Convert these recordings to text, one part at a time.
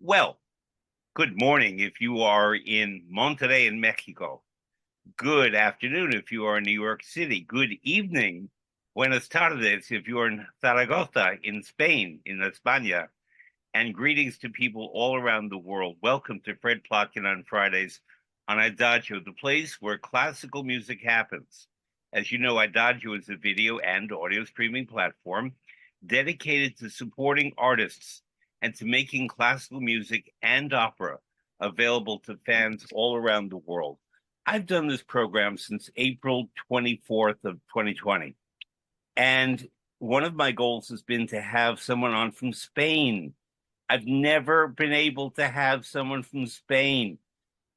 Well, good morning if you are in Monterrey in Mexico. Good afternoon if you are in New York City. Good evening, buenas tardes if you are in Zaragoza in Spain, in España. And greetings to people all around the world. Welcome to Fred Plotkin on Fridays on Adagio, the place where classical music happens. As you know, Adagio is a video and audio streaming platform dedicated to supporting artists and to making classical music and opera available to fans all around the world. I've done this program since April 24th of 2020. And one of my goals has been to have someone on from Spain. I've never been able to have someone from Spain.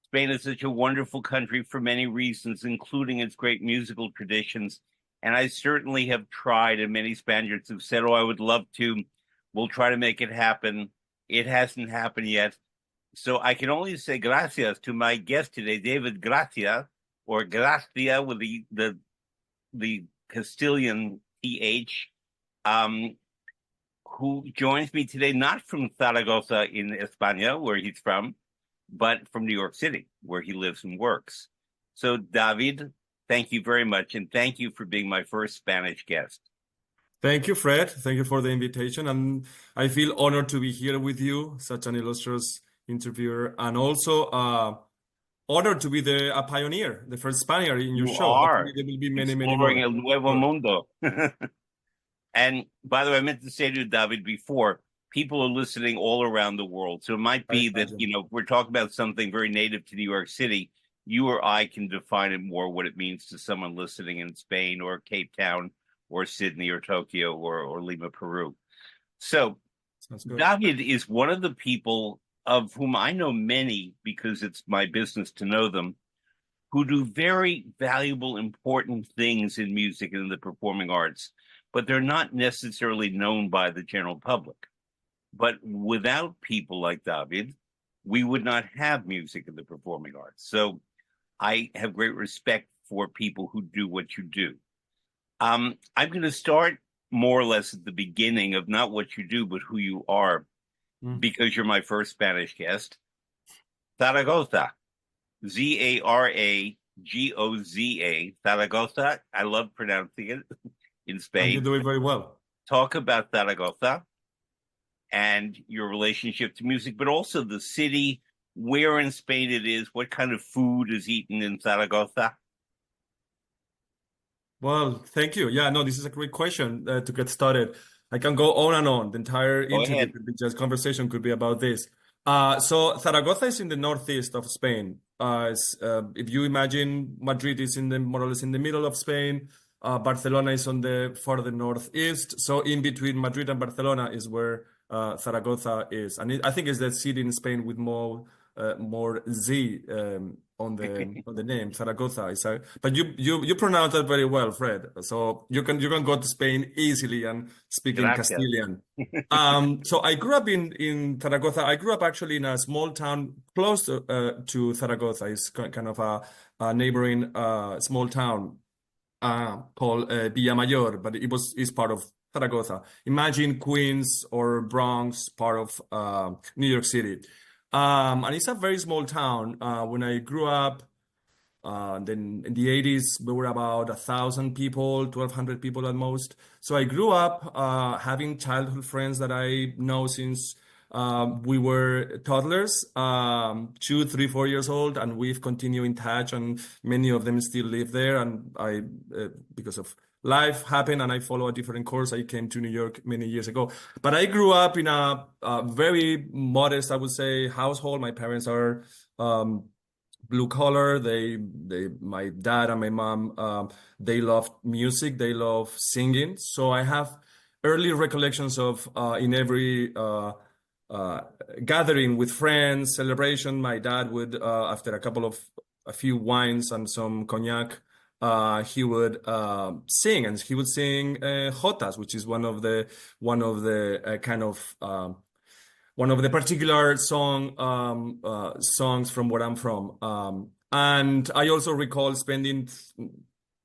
Spain is such a wonderful country for many reasons, including its great musical traditions. And I certainly have tried, and many Spaniards have said, oh, I would love to. We'll try to make it happen. It hasn't happened yet. So I can only say gracias to my guest today, David Gracia, or Gracia with the Castilian TH, who joins me today, not from Zaragoza in España, where he's from, but from New York City, where he lives and works. So, David, thank you very much, and thank you for being my first Spanish guest. Thank you, Fred. Thank you for the invitation. And I feel honored to be here with you, such an illustrious interviewer, and also honored to be a pioneer, the first Spaniard in your You show. are Hopefully there will be many, many exploring more. el nuevo mundo. And by the way, I meant to say to you, David, before, people are listening all around the world. So it might be that, we're talking about something very native to New York City. You or I can define it more what it means to someone listening in Spain or Cape Town or Sydney or Tokyo or Lima, Peru. So David is one of the people of whom I know many, because it's my business to know them, who do very valuable, important things in music and in the performing arts, but they're not necessarily known by the general public. But without people like David, we would not have music in the performing arts. So I have great respect for people who do what you do. I'm going to start more or less at the beginning of not what you do, but who you are, because you're my first Spanish guest. Zaragoza, Zaragoza, Zaragoza. I love pronouncing it in Spain. And you do it very well. Talk about Zaragoza and your relationship to music, but also the city, where in Spain it is, what kind of food is eaten in Zaragoza. Well, thank you. Yeah, no, this is a great question to get started. I can go on and on. The entire interview could be just conversation could be about this. So Zaragoza is in the northeast of Spain. If you imagine, Madrid is more or less in the middle of Spain. Barcelona is on the further northeast. So in between Madrid and Barcelona is where Zaragoza is, and I think it's the city in Spain with more Z on the name Zaragoza. But you pronounce that very well, Fred. So you can go to Spain easily and speak in Castilian. So I grew up in Zaragoza. I grew up actually in a small town close to Zaragoza. It's kind of a neighboring small town called Villamayor, but it's part of Zaragoza. Imagine Queens or Bronx, part of New York City. And it's a very small town. When I grew up, then in the 80s, we were about 1,000 people, 1,200 people at most. So I grew up having childhood friends that I know since we were toddlers, 2, 3, 4 years old, and we've continued in touch, and many of them still live there. And I, because of life happened and I follow a different course, I came to New York many years ago. But I grew up in a very modest, I would say, household. My parents are blue collar. My dad and my mom, they love music. They love singing. So I have early recollections of in every gathering with friends, celebration, my dad would, after a few wines and some cognac, he would sing, and he would sing jotas, which is one of the particular songs from where I'm from. And I also recall spending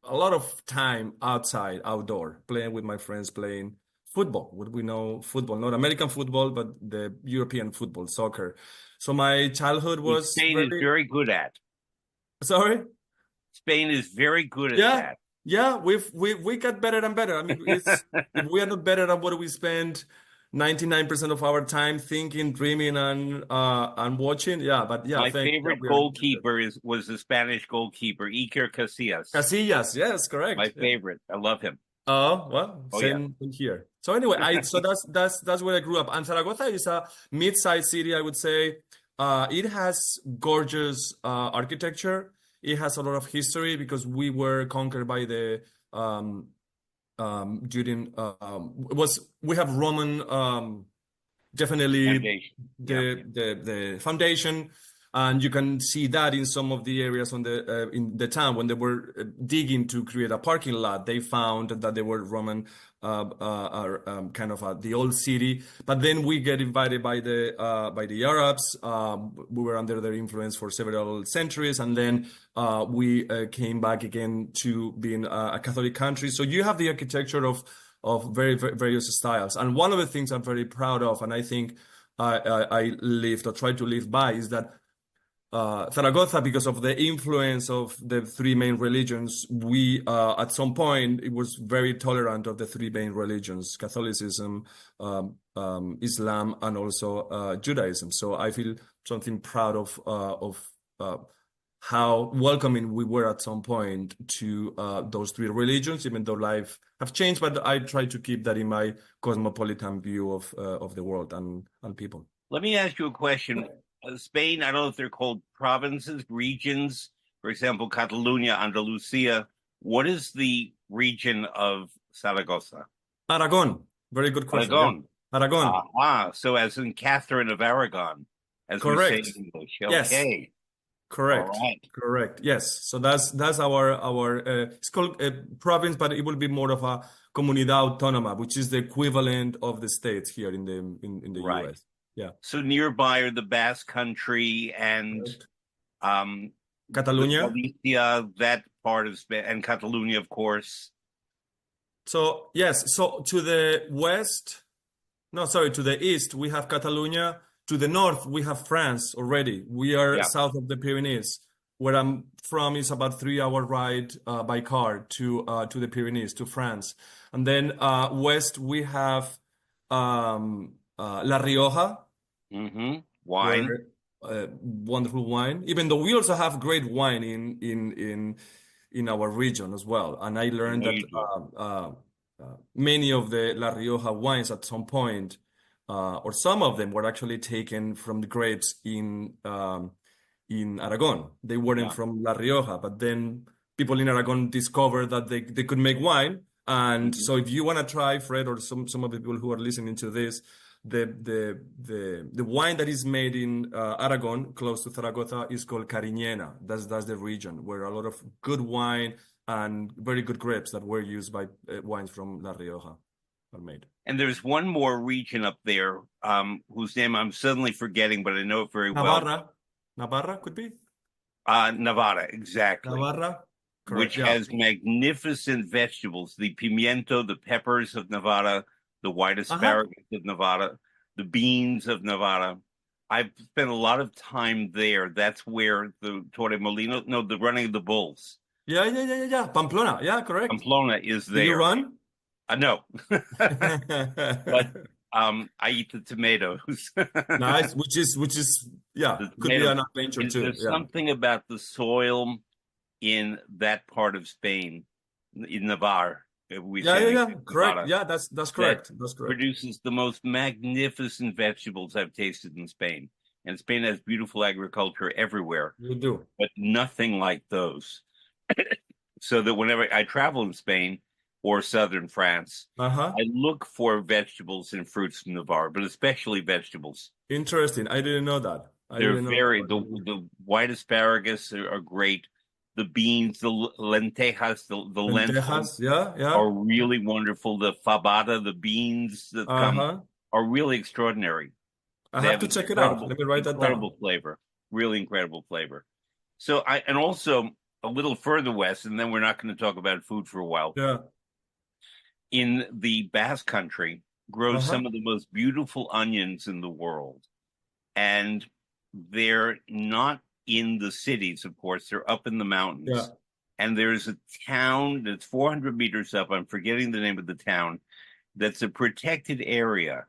a lot of time outdoor, playing with my friends, playing football. What we know football, not American football, but the European football, soccer. So my childhood Which was Spain is very, very good at. sorry? Spain is very good at Yeah, that. yeah, we got better and better. I mean, it's if we are not better at what we spend 99% of our time thinking, dreaming, and watching. Yeah, but yeah, My thank you. Yeah, favorite we are better. goalkeeper was the Spanish goalkeeper, Iker Casillas. Casillas, yes, My correct. Yeah. favorite. I love him. Oh, well, Oh yeah. same thing here. So anyway, I so that's where I grew up. And Zaragoza is a mid-sized city, I would say. It has gorgeous architecture. It has a lot of history because we were conquered by the during it was we have Roman definitely Foundation. Yeah. the foundation, and you can see that in some of the areas on the in the town when they were digging to create a parking lot. They found that they were Roman, kind of the old city. But then we get invited by the Arabs. We were under their influence for several centuries, and then we came back again to being a Catholic country. So you have the architecture of very various styles. And one of the things I'm very proud of, and I think I lived or tried to live by, is that Zaragoza, because of the influence of the three main religions, we at some point it was very tolerant of the three main religions: Catholicism, Islam, and also Judaism. So I feel something proud of how welcoming we were at some point to those three religions, even though life have changed. But I try to keep that in my cosmopolitan view of the world and people. Let me ask you a question. Spain, I don't know if they're called provinces, regions. For example, Catalonia, Andalusia. What is the region of Saragossa? Aragon. Very good question. Yeah. Aragon. Aragon. So as in Catherine of Aragon, as we say Correct. in English. Yes. Okay. All Correct. right. Correct. Yes. So that's our it's called a province, but it will be more of a comunidad autónoma, which is the equivalent of the states here in the Right. US. Yeah. So nearby are the Basque Country and Correct. the Catalonia. Galicia, that part of Spain, and Catalonia, of course. So yes, so to the west, no, sorry, to the east, we have Catalonia. To the north, we have France already. We are Yeah. south of the Pyrenees. Where I'm from is about 3 hour ride by car to the Pyrenees, to France. And then west, we have La Rioja, Mm-hmm. Wine. where wonderful wine. Even though we also have great wine in our region as well. And I learned No, that you do. many of the La Rioja wines at some point, or some of them, were actually taken from the grapes in Aragon. They weren't Yeah. from La Rioja, but then people in Aragon discovered that they could make wine. And Mhm. so if you want to try, Fred, or some of the people who are listening to this, the wine that is made in Aragon, close to Zaragoza, is called Cariñena. That's the region where a lot of good wine and very good grapes that were used by wines from La Rioja are made. And there's one more region up there, whose name I'm suddenly forgetting, but I know it very well. Navarra could be? Navarra, exactly. Navarra, Which correct. Yeah. has magnificent vegetables, the pimiento, the peppers of Navarra, the white asparagus of Navarra, the beans of Navarra. I've spent a lot of time there. That's where the Torremolinos, no, the running of the bulls. Yeah. Pamplona. Yeah, correct. Pamplona is Do you there. run? No, but I eat the tomatoes. Nice, which is yeah, The could be an tomatoes. adventure And too. there's Yeah. something about the soil in that part of Spain, in Navarre, we say Yeah. in Correct. Navarra, Yeah, that's that correct. That's correct. produces the most magnificent vegetables I've tasted in Spain. And Spain has beautiful agriculture everywhere, You do. but nothing like those. So that whenever I travel in Spain or southern France, Uh-huh. I look for vegetables and fruits from Navarre, but especially vegetables. Interesting. I didn't know that. I They're didn't know very that. the white asparagus are great. The beans, the lentejas, the lentils Lentejas. Yeah. are really wonderful. The fabada, the beans that come Uh-huh. are really extraordinary. I They have have to check it out. Let me write that down. incredible flavor, really incredible flavor. So and also a little further west, and then we're not going to talk about food for a while. Yeah. In the Basque Country, grows Uh-huh. some of the most beautiful onions in the world. And they're not in the cities, of course, they're up in the mountains. Yeah. And there's a town that's 400 meters up. I'm forgetting the name of the town. That's a protected area.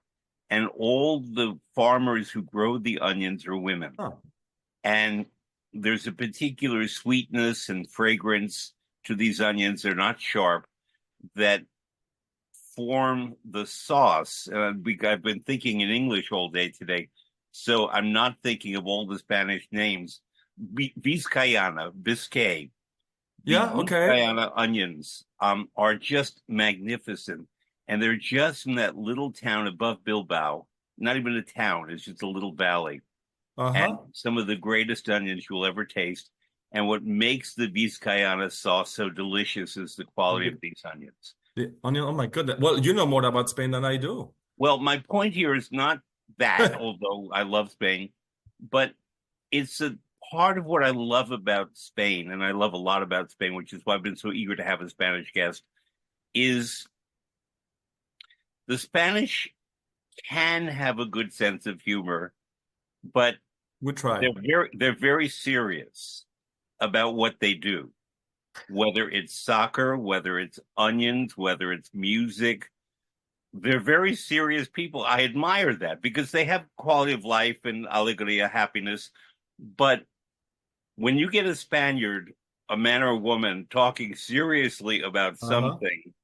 And all the farmers who grow the onions are women. Oh. And there's a particular sweetness and fragrance to these onions. They're not sharp, that form the sauce. I've been thinking in English all day today, so I'm not thinking of all the Spanish names. Vizcayana, Biscay, the Yeah, okay. Vizcayana onions are just magnificent. And they're just in that little town above Bilbao. Not even a town, it's just a little valley. And Uh-huh. some of the greatest onions you'll ever taste. And what makes the Vizcayana sauce so delicious is the quality of these onions. The onion, oh my goodness. Well, you know more about Spain than I do. Well, my point here is not that, although I love Spain, but it's a part of what I love about Spain, and I love a lot about Spain, which is why I've been so eager to have a Spanish guest, is the Spanish can have a good sense of humor, but We try. they're very serious about what they do, whether it's soccer, whether it's onions, whether it's music. They're very serious people. I admire that because they have quality of life and alegria, happiness. But when you get a Spaniard, a man or a woman, talking seriously about Uh-huh. something,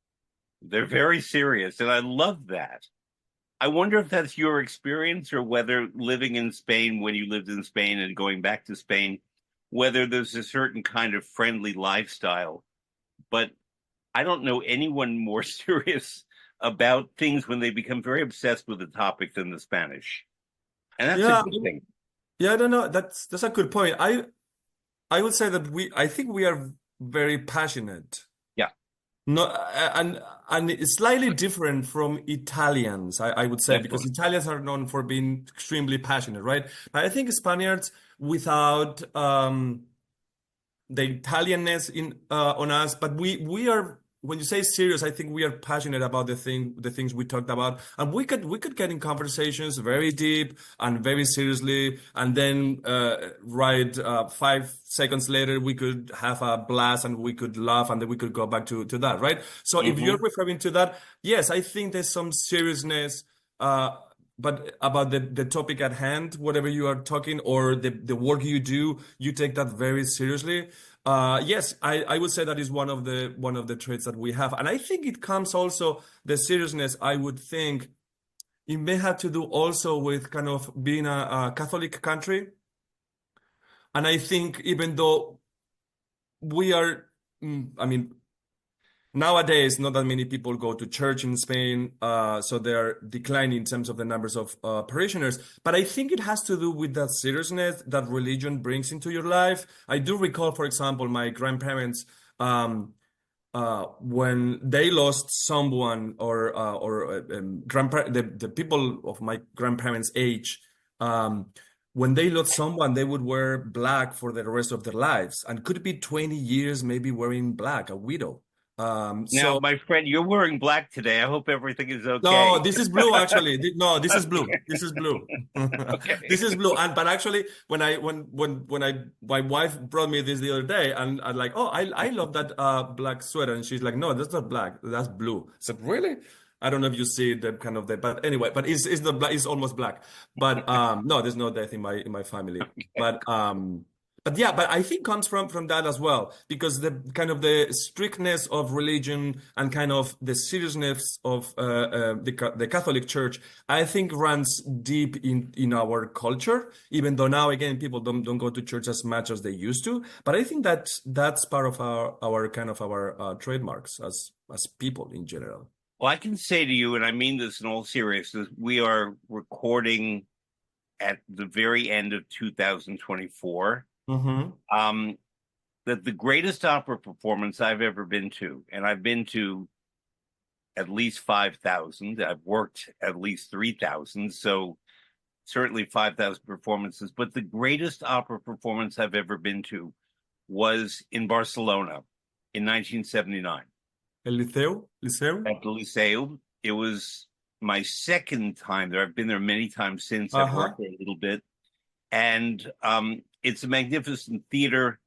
they're very serious. And I love that. I wonder if that's your experience or whether living in Spain, when you lived in Spain and going back to Spain, whether there's a certain kind of friendly lifestyle. But I don't know anyone more serious about things when they become very obsessed with the topic than the Spanish. And that's a Yeah, good thing. yeah, I don't know. That's a good point. I would say that I think we are very passionate. Yeah, No, and it's slightly different from Italians, I would say, because definitely. Italians are known for being extremely passionate, right? But I think Spaniards, without the Italianness in on us, but we are, when you say serious, I think we are passionate about the things we talked about, and we could get in conversations very deep and very seriously, and then right 5 seconds later we could have a blast and we could laugh and then we could go back to that, right? So if you're Hmm. referring to that, yes, I think there's some seriousness. But about the topic at hand, whatever you are talking, or the work you do, you take that very seriously. Yes, I would say that is one of the traits that we have, and I think it comes also the seriousness. I would think it may have to do also with kind of being a Catholic country, and I think even though we are, I mean, nowadays, not that many people go to church in Spain, so they're declining in terms of the numbers of parishioners. But I think it has to do with that seriousness that religion brings into your life. I do recall, for example, my grandparents, when they lost someone, or the people of my grandparents' age, when they lost someone, they would wear black for the rest of their lives, and could be 20 years maybe wearing black, a widow. Now, So my friend, you're wearing black today. I hope everything is no, okay. this is blue actually. No, this is blue. Okay. This is blue. Okay. This is blue. And but actually, when my wife brought me this the other day, and I'm like, oh, I love that black sweater, and she's like, no, that's not black. That's blue. I said, really? I don't know if you see the kind of the, but anyway, but it's not black. It's almost black. But no, there's no death in my family. But yeah, but I think comes from that as well, because the kind of the strictness of religion and kind of the seriousness of the Catholic Church, I think runs deep in our culture. Even though now again people don't go to church as much as they used to, but I think that that's part of our kind of our trademarks as people in general. Well, I can say to you, and I mean this in all seriousness, we are recording at the very end of 2024. Mm-hmm. Um, that the greatest opera performance I've ever been to, and I've been to at least 5,000, I've worked at least 3,000, so certainly 5,000 performances, but the greatest opera performance I've ever been to was in Barcelona in 1979 El Liceu? Liceu? at the Lyceum. It was my second time there. I've been there many times since. I've Uh-huh. worked there a little bit, and it's a magnificent theater.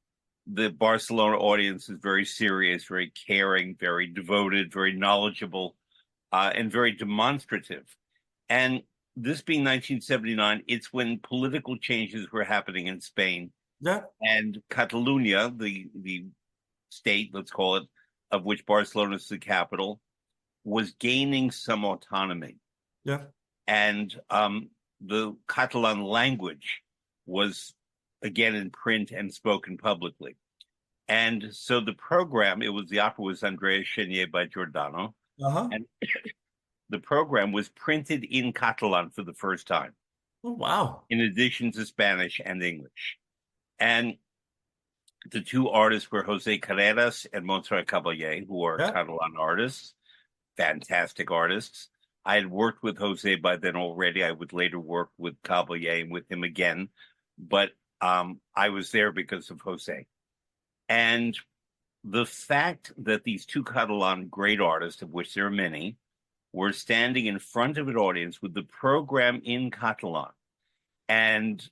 The Barcelona audience is very serious, very caring, very devoted, very knowledgeable, and very demonstrative. And this being 1979, it's when political changes were happening in Spain, Yeah. and Catalonia, the state, let's call it, of which Barcelona is the capital, was gaining some autonomy. Yeah. And the Catalan language was again in print and spoken publicly. And so the program, the opera was Andrea Chenier by Giordano, Uh-huh. and the program was printed in Catalan for the first time, Oh, wow. in addition to Spanish and English. And the two artists were Jose Carreras and Montserrat Caballé, who are Yeah. Catalan artists, fantastic artists. I had worked with Jose by then already. I would later work with Caballé and with him again, but I was there because of Jose. And the fact that these two Catalan great artists, of which there are many, were standing in front of an audience with the program in Catalan, and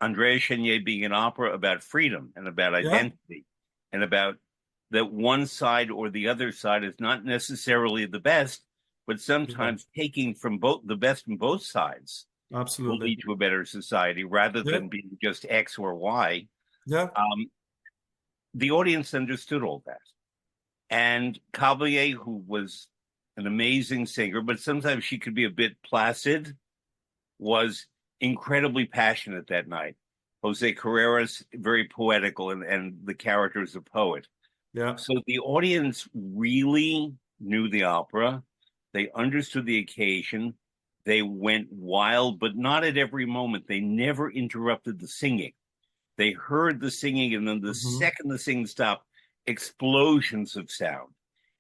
Andrea Chenier being an opera about freedom and about Yeah. identity and about that one side or the other side is not necessarily the best, but Yeah. sometimes taking from both the best from both sides will Absolutely. lead to a better society rather Yeah. than being just X or Y. Yeah. The audience understood all that. And Caballé, who was an amazing singer, but sometimes she could be a bit placid, was incredibly passionate that night. Jose Carreras, very poetical, and the character is a poet. Yeah. So the audience really knew the opera. They understood the occasion. They went wild, but not at every moment. They never interrupted the singing. They heard the singing, and then the Mm-hmm. second the singing stopped, explosions of sound.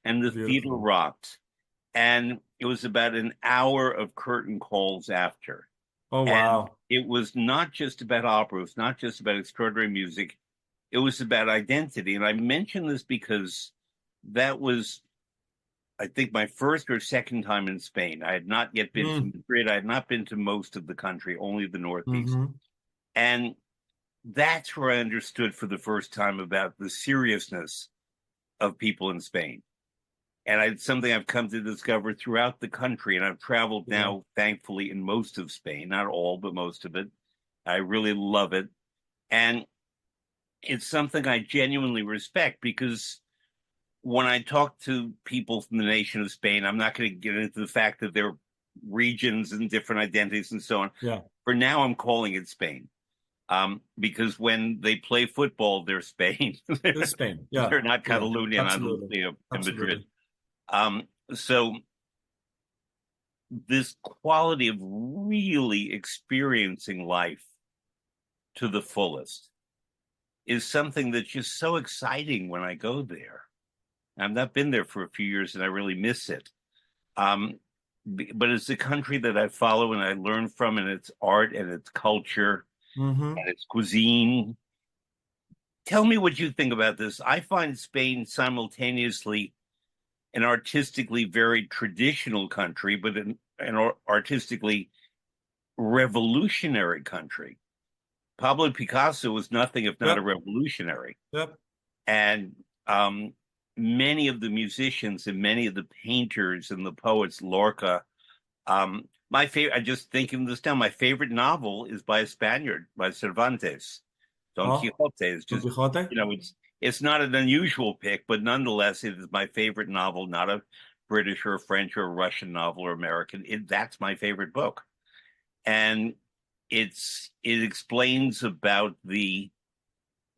And the theater Beautiful. rocked. And it was about an hour of curtain calls after. Oh, And wow. it was not just about opera, it was not just about extraordinary music, it was about identity. And I mention this because that was, I think, my first or second time in Spain. I had not yet been to Madrid. I had not been to most of the country, only the Northeast. Mm-hmm. And that's where I understood for the first time about the seriousness of people in Spain. And it's something I've come to discover throughout the country. And I've traveled Yeah. now, thankfully, in most of Spain, not all, but most of it. I really love it. And it's something I genuinely respect because when I talk to people from the nation of Spain, I'm not going to get into the fact that there are regions and different identities and so on. Yeah. For now, I'm calling it Spain. Because when they play football, they're Spain. It's Spain. Yeah. They're not Yeah. Catalonia and Absolutely. Andalusia and Madrid. Absolutely. So this quality of really experiencing life to the fullest is something that's just so exciting when I go there. I've not been there for a few years and I really miss it. But it's a country that I follow and I learn from, and its art and its culture Mm-hmm. and its cuisine. Tell me what you think about this. I find Spain simultaneously an artistically very traditional country, but an artistically revolutionary country. Pablo Picasso was nothing if not a Yep. revolutionary. Yep. And many of the musicians and many of the painters and the poets, Lorca, my favorite, I just thinking this down, my favorite novel is by a Spaniard, by Cervantes. Don Oh, Quixote is Don just, Quixote. it's not an unusual pick, but nonetheless, it is my favorite novel, not a British or a French or a Russian novel or American. That's my favorite book. And it explains about the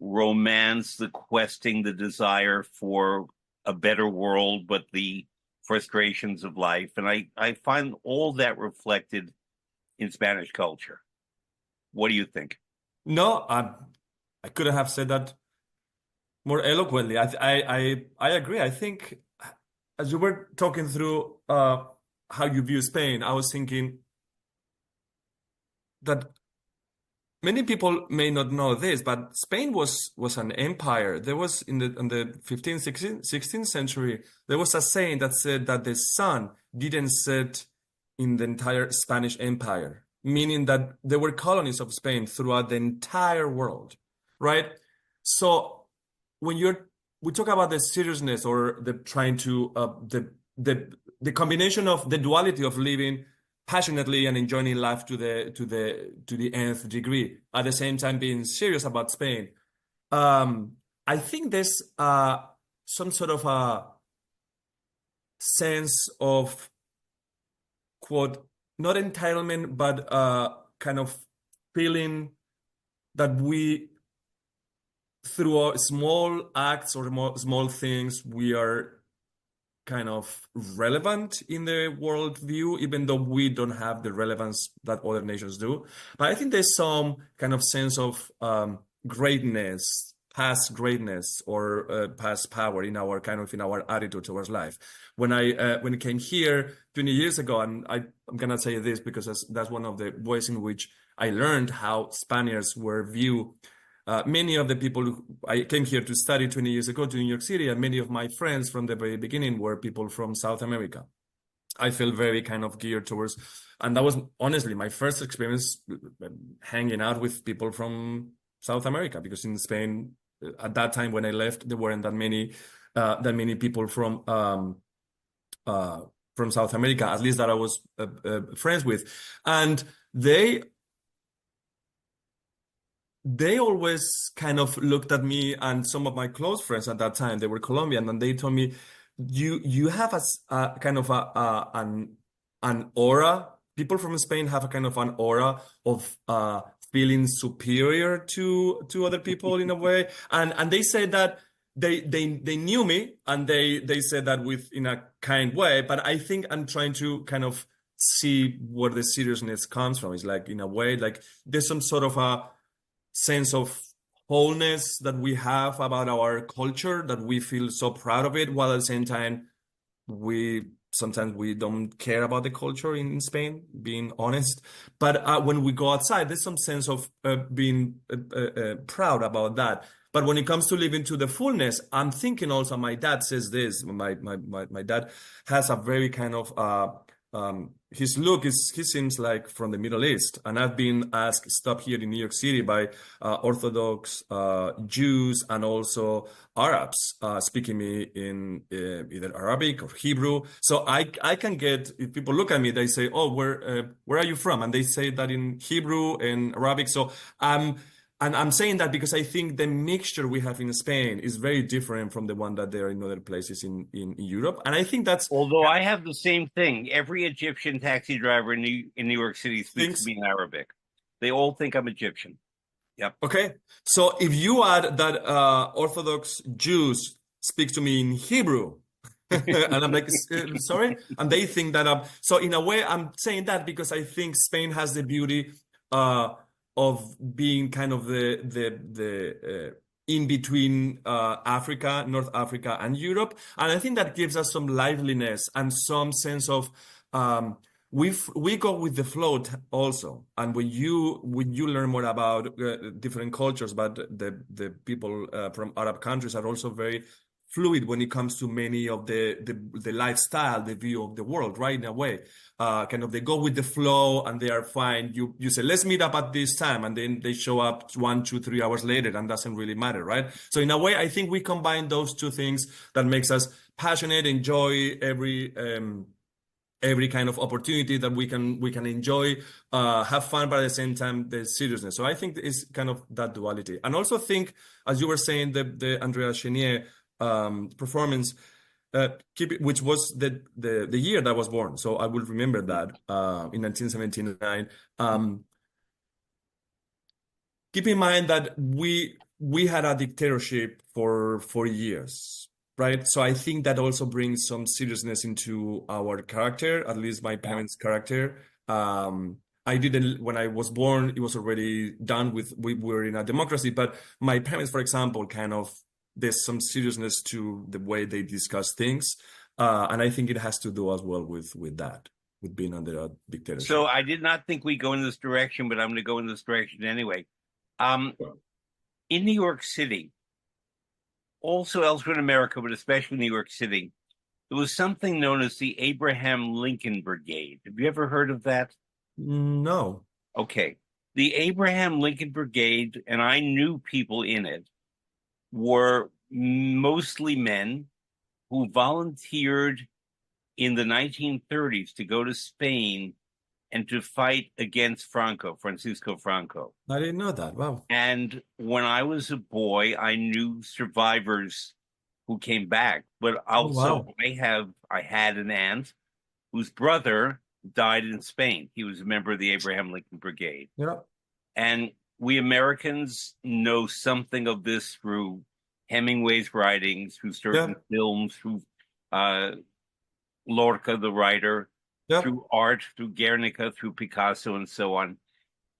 romance, the questing, the desire for a better world, but the frustrations of life. And I find all that reflected in Spanish culture. What do you think? No, I couldn't have said that more eloquently. I agree. I think as you were talking through how you view Spain, I was thinking that many people may not know this, but Spain was an empire. There was in the 15th, 16th century, there was a saying that said that the sun didn't set in the entire Spanish Empire, meaning that there were colonies of Spain throughout the entire world, right? So when we talk about the seriousness or the trying to the combination of the duality of living passionately and enjoying life to the nth degree, at the same time being serious about Spain. I think there's some sort of a sense of quote, not entitlement, but kind of feeling that we, through our small acts or small things, we are kind of relevant in the world view, even though we don't have the relevance that other nations do. But I think there's some kind of sense of greatness, past greatness or past power in our in our attitude towards life. When I came here 20 years ago, and I'm gonna say this because that's one of the ways in which I learned how Spaniards were viewed. Many of the people I came here to study 20 years ago to New York City, and many of my friends from the very beginning were people from South America. I feel very kind of geared towards, and that was honestly my first experience hanging out with people from South America, because in Spain at that time when I left, there weren't that many people from South America, at least that I was friends with, and they always kind of looked at me, and some of my close friends at that time, they were Colombian, and they told me, you have a kind of an aura. People from Spain have a kind of an aura of feeling superior to other people in a way, and they said that they knew me, and they said that in a kind way, but I think I'm trying to kind of see where the seriousness comes from. It's like, in a way, like there's some sort of a sense of wholeness that we have about our culture, that we feel so proud of it, while at the same time sometimes we don't care about the culture in Spain, being honest. But when we go outside, there's some sense of being proud about that. But when it comes to living to the fullness, I'm thinking also, my dad says this, my dad has a very kind of his look he seems like from the Middle East, and I've been asked stop here in New York City by Orthodox Jews and also Arabs speaking me in either Arabic or Hebrew. So I can get, if people look at me, they say, "Oh, where are you from?" And they say that in Hebrew and Arabic. So and I'm saying that because I think the mixture we have in Spain is very different from the one that there are in other places in Europe. And I think that's... Although I have the same thing. Every Egyptian taxi driver in New York City speaks to me in Arabic. They all think I'm Egyptian. Yep. Okay. So if you add that Orthodox Jews speak to me in Hebrew, and I'm like, sorry? And they think that so in a way, I'm saying that because I think Spain has the beauty of being kind of the in between Africa, North Africa, and Europe, and I think that gives us some liveliness and some sense of we go with the flow also. And when you learn more about different cultures, but the people from Arab countries are also very fluid when it comes to many of the lifestyle, the view of the world, right? In a way, kind of they go with the flow and they are fine. You say, let's meet up at this time, and then they show up 1, 2, 3 hours later, and doesn't really matter, right? So in a way, I think we combine those two things that makes us passionate, enjoy every kind of opportunity that we can enjoy, have fun, but at the same time, the seriousness. So I think it's kind of that duality. And also think, as you were saying, the Andrea Chenier performance, which was the year that I was born. So I will remember that in 1979. Keep in mind that we had a dictatorship for 4 years. Right. So I think that also brings some seriousness into our character, at least my parents' character. I didn't, when I was born, it was already done we were in a democracy, but my parents, for example, kind of, there's some seriousness to the way they discuss things. And I think it has to do as well with that, with being under a dictatorship. So I did not think we'd go in this direction, but I'm going to go in this direction anyway. In New York City, also elsewhere in America, but especially New York City, there was something known as the Abraham Lincoln Brigade. Have you ever heard of that? No. Okay. The Abraham Lincoln Brigade, and I knew people in it, were mostly men who volunteered in the 1930s to go to Spain and to fight against Francisco Franco. I didn't know that. Wow. And when I was a boy, I knew survivors who came back, but Oh, also wow. I had an aunt whose brother died in Spain. He was a member of the Abraham Lincoln Brigade. Yeah. And we Americans know something of this through Hemingway's writings, through certain Yeah. films, through uh, Lorca, the writer, Yeah. through art, through Guernica, through Picasso, and so on.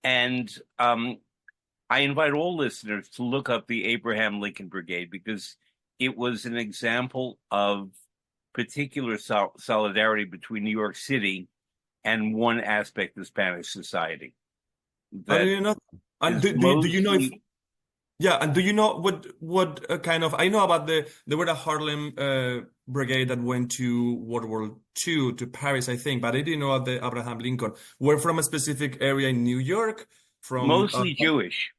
And I invite all listeners to look up the Abraham Lincoln Brigade because it was an example of particular solidarity between New York City and one aspect of Spanish society I that didn't know. And is do you know if mostly yeah, and do you know what kind of I know about there were a Harlem brigade that went to World War II to Paris, I think, but I didn't know the Abraham Lincoln. Were from a specific area in New York, from mostly Jewish,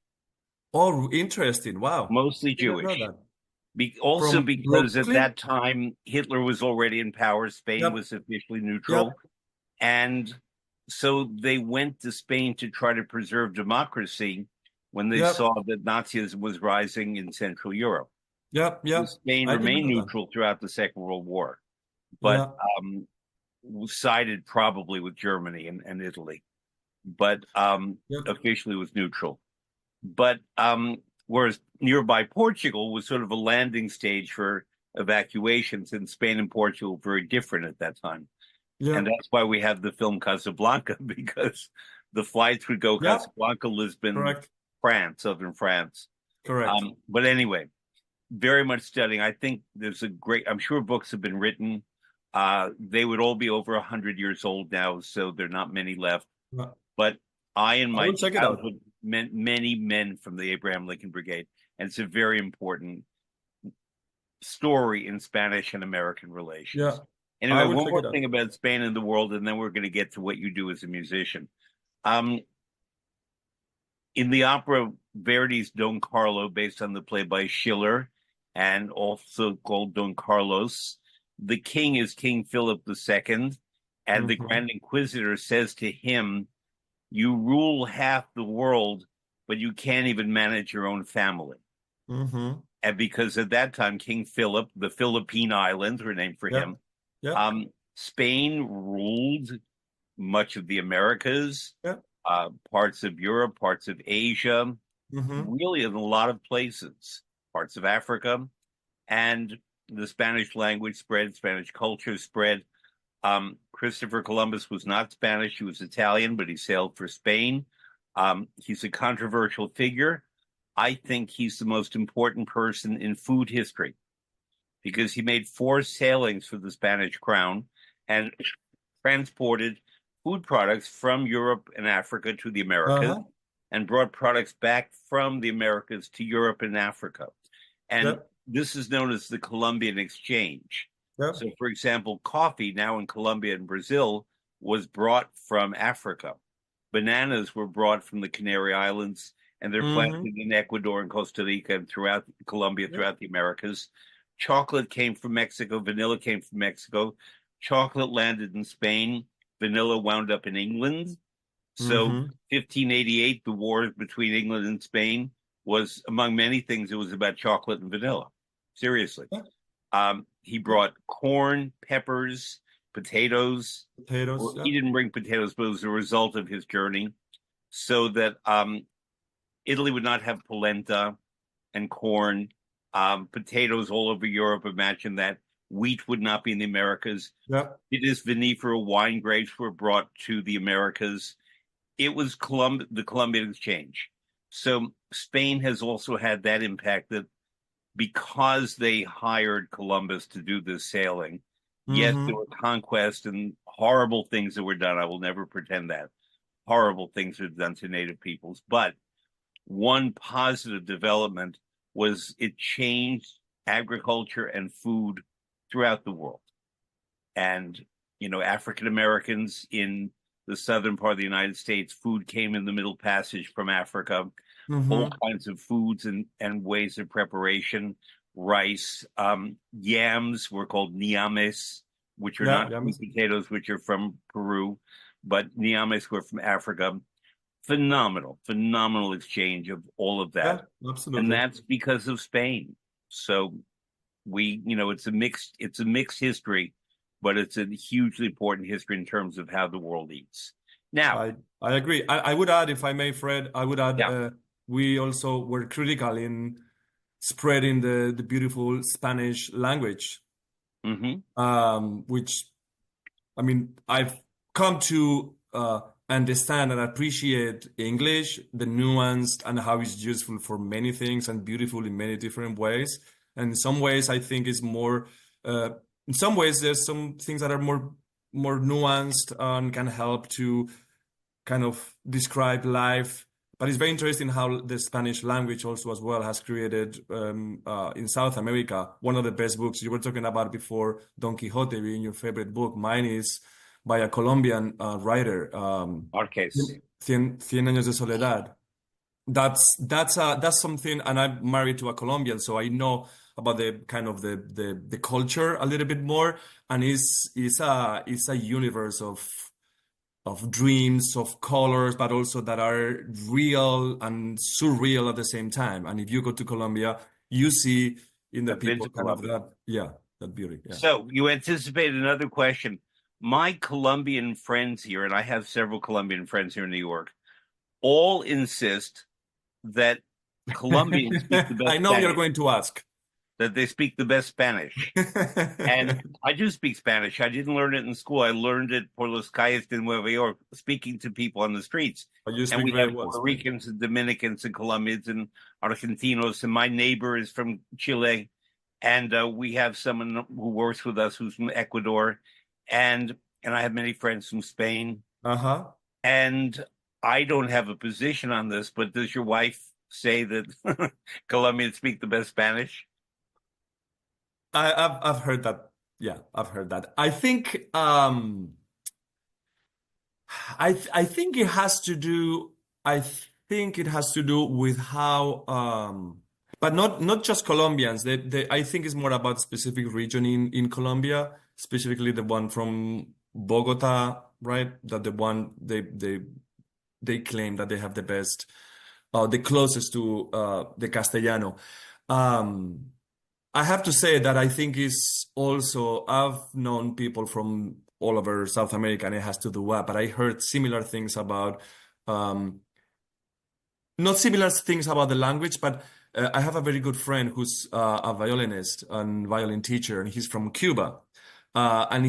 oh, interesting. Wow. mostly Didn't know Jewish. that. Also From because at Brooklyn? that time Hitler was already in power, Spain Yep. was officially Yep. neutral, and so they went to Spain to try to preserve democracy when they Yep. saw that Nazism was rising in Central Europe. Yep. Yep. Spain I didn't remained know that. neutral throughout the Second World War, but Yeah. sided probably with Germany and Italy, but Yep. officially was neutral. But whereas nearby Portugal was sort of a landing stage for evacuations, and Spain and Portugal were very different at that time. And Yep. that's why we have the film Casablanca, because the flights would go Yep. Casablanca, Lisbon, Correct. France, southern France. Correct. But anyway, very much studying. I think I'm sure books have been written. They would all be over 100 years old now, so there are not many left. Yeah. But I, in I my will check it out. childhood, met many men from the Abraham Lincoln Brigade, and it's a very important story in Spanish and American Yeah. relations. I Anyway, will one check more it out. thing about Spain and the world, and then we're going to get to what you do as a musician. Um, in the opera Verdi's Don Carlo, based on the play by Schiller, and also called Don Carlos, the king is King Philip II, and the Hmm. Grand Inquisitor says to him, "You rule half the world, but you can't even manage your own family." Hmm. And because at that time, King Philip, the Philippine Islands were named for Yep. him. Yep. Spain ruled much of the Americas, Yep. parts of Europe, parts of Asia, Hmm. really in a lot of places, parts of Africa, and the Spanish language spread, Spanish culture spread. Christopher Columbus was not Spanish, he was Italian, but he sailed for Spain. He's a controversial figure. I think he's the most important person in food history because he made 4 sailings for the Spanish crown and transported food products from Europe and Africa to the Americas Uh-huh. and brought products back from the Americas to Europe and Africa. And Yep. this is known as the Columbian Exchange. Yep. So, for example, coffee now in Colombia and Brazil was brought from Africa. Bananas were brought from the Canary Islands, and they're Hmm. planted in Ecuador and Costa Rica and throughout Colombia, Yep. throughout the Americas. Chocolate came from Mexico. Vanilla came from Mexico. Chocolate landed in Spain. Vanilla wound up in England. So Hmm. 1588, the war between England and Spain was, among many things, it was about chocolate and vanilla. Seriously. Yep. He Yep. brought corn, peppers, potatoes. Potatoes. Well, he Yep. didn't bring potatoes, but it was a result of his journey. So that Italy would not have polenta and corn, potatoes all over Europe. Imagine that. Wheat would not be in the Americas. Yep. It is vinifera wine grapes were brought to the Americas. It was the Columbian Exchange. So Spain has also had that impact that because they hired Columbus to do this sailing, yes, there Hmm. were conquests and horrible things that were done. I will never pretend that. Horrible things were done to native peoples. But one positive development was it changed agriculture and food throughout the world. and African Americans in the southern part of the United States, food came in the Middle Passage from Africa, all Mm-hmm. kinds of foods and ways of preparation. Rice, yams were called niames, which are Yeah, not yeah, sweet potatoes, which are from Peru, but niames were from Africa. Phenomenal exchange of all of yeah, that. And absolutely. that's because of Spain. So it's a mixed history, but it's a hugely important history in terms of how the world eats. Now, I agree. I would add, if I may, Fred, I would add, yeah. we also were critical in spreading the beautiful Spanish language, Hmm. which, I mean, I've come to understand and appreciate English, the nuance and how it's useful for many things and beautiful in many different ways. And in some ways, I think it's more, uh, in some ways, there's some things that are more nuanced and can help to kind of describe life. But it's very interesting how the Spanish language also as well has created in South America one of the best books. You were talking about before Don Quixote being your favorite book. Mine is by a Colombian writer, Marquez. Cien Años de Soledad. That's something, and I'm married to a Colombian, so I know about the kind of the culture a little bit more, and it's a universe of dreams, of colors, but also that are real and surreal at the same time. And if you go to Colombia, you see in the I've been people to kind of Colombia. that, yeah, that beauty. Yeah. So you anticipate another question. My Colombian friends here, and I have several Colombian friends here in New York, all insist that Colombians speak the I best know you're Spanish, going to ask. that they speak the best Spanish. And I do speak Spanish. I didn't learn it in school. I learned it por las calles de Nueva York, speaking to people on the streets. But you And speak we very have well Puerto Spanish. Ricans and Dominicans and Colombians and Argentinos. And my neighbor is from Chile. And we have someone who works with us who's from Ecuador. And I have many friends from Spain. Uh-huh. And I don't have a position on this, but does your wife say that Colombians speak the best Spanish? I've heard that. Yeah, I've heard that. I think it has to do I think it has to do with how but not just Colombians. I think it's more about specific region in Colombia, specifically the one from Bogota, right? That the one they claim that they have the best the closest to the Castellano. Um I have to say that I think is also I've known people from all over South America and it has to do what, but I heard similar things about um, not similar things about the language, but I have a very good friend who's a violinist and violin teacher, and he's from Cuba, and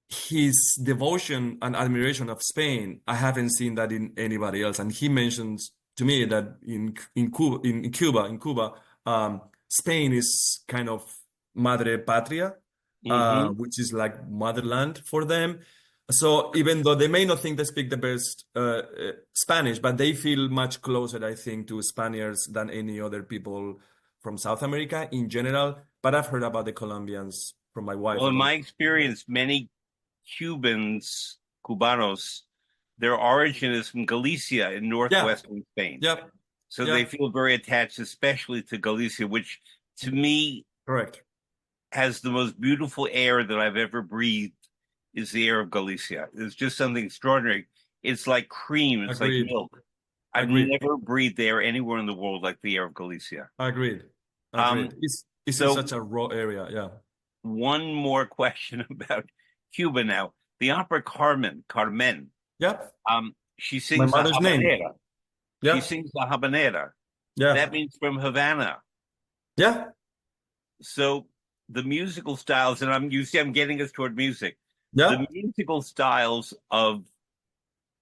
his devotion and admiration of Spain, I haven't seen that in anybody else. And he mentions to me that in Cuba, Spain is kind of madre patria, Hmm. which is like motherland for them. So even though they may not think they speak the best Spanish, but they feel much closer, I think, to Spaniards than any other people from South America in general. But I've heard about the Colombians from my wife Well, in about. my experience, many Cubanos, their origin is from Galicia in Yeah, northwestern Spain. yep, So they yep, feel very attached, especially to Galicia, which to me correct. has the most beautiful air that I've ever breathed, is the air of Galicia. It's just something extraordinary. It's like cream, it's like Agreed, milk. I've agreed, never breathed air anywhere in the world like the air of Galicia. agreed, Um, agreed. It's in so such a raw area. Yeah, one more question about Cuba now. The opera Carmen, yep. she My sings a mother's name. habanera. She Yeah, sings a habanera. That yeah, means from Havana. yeah, So the musical styles, and you see, I'm getting us toward music. The yeah. musical styles of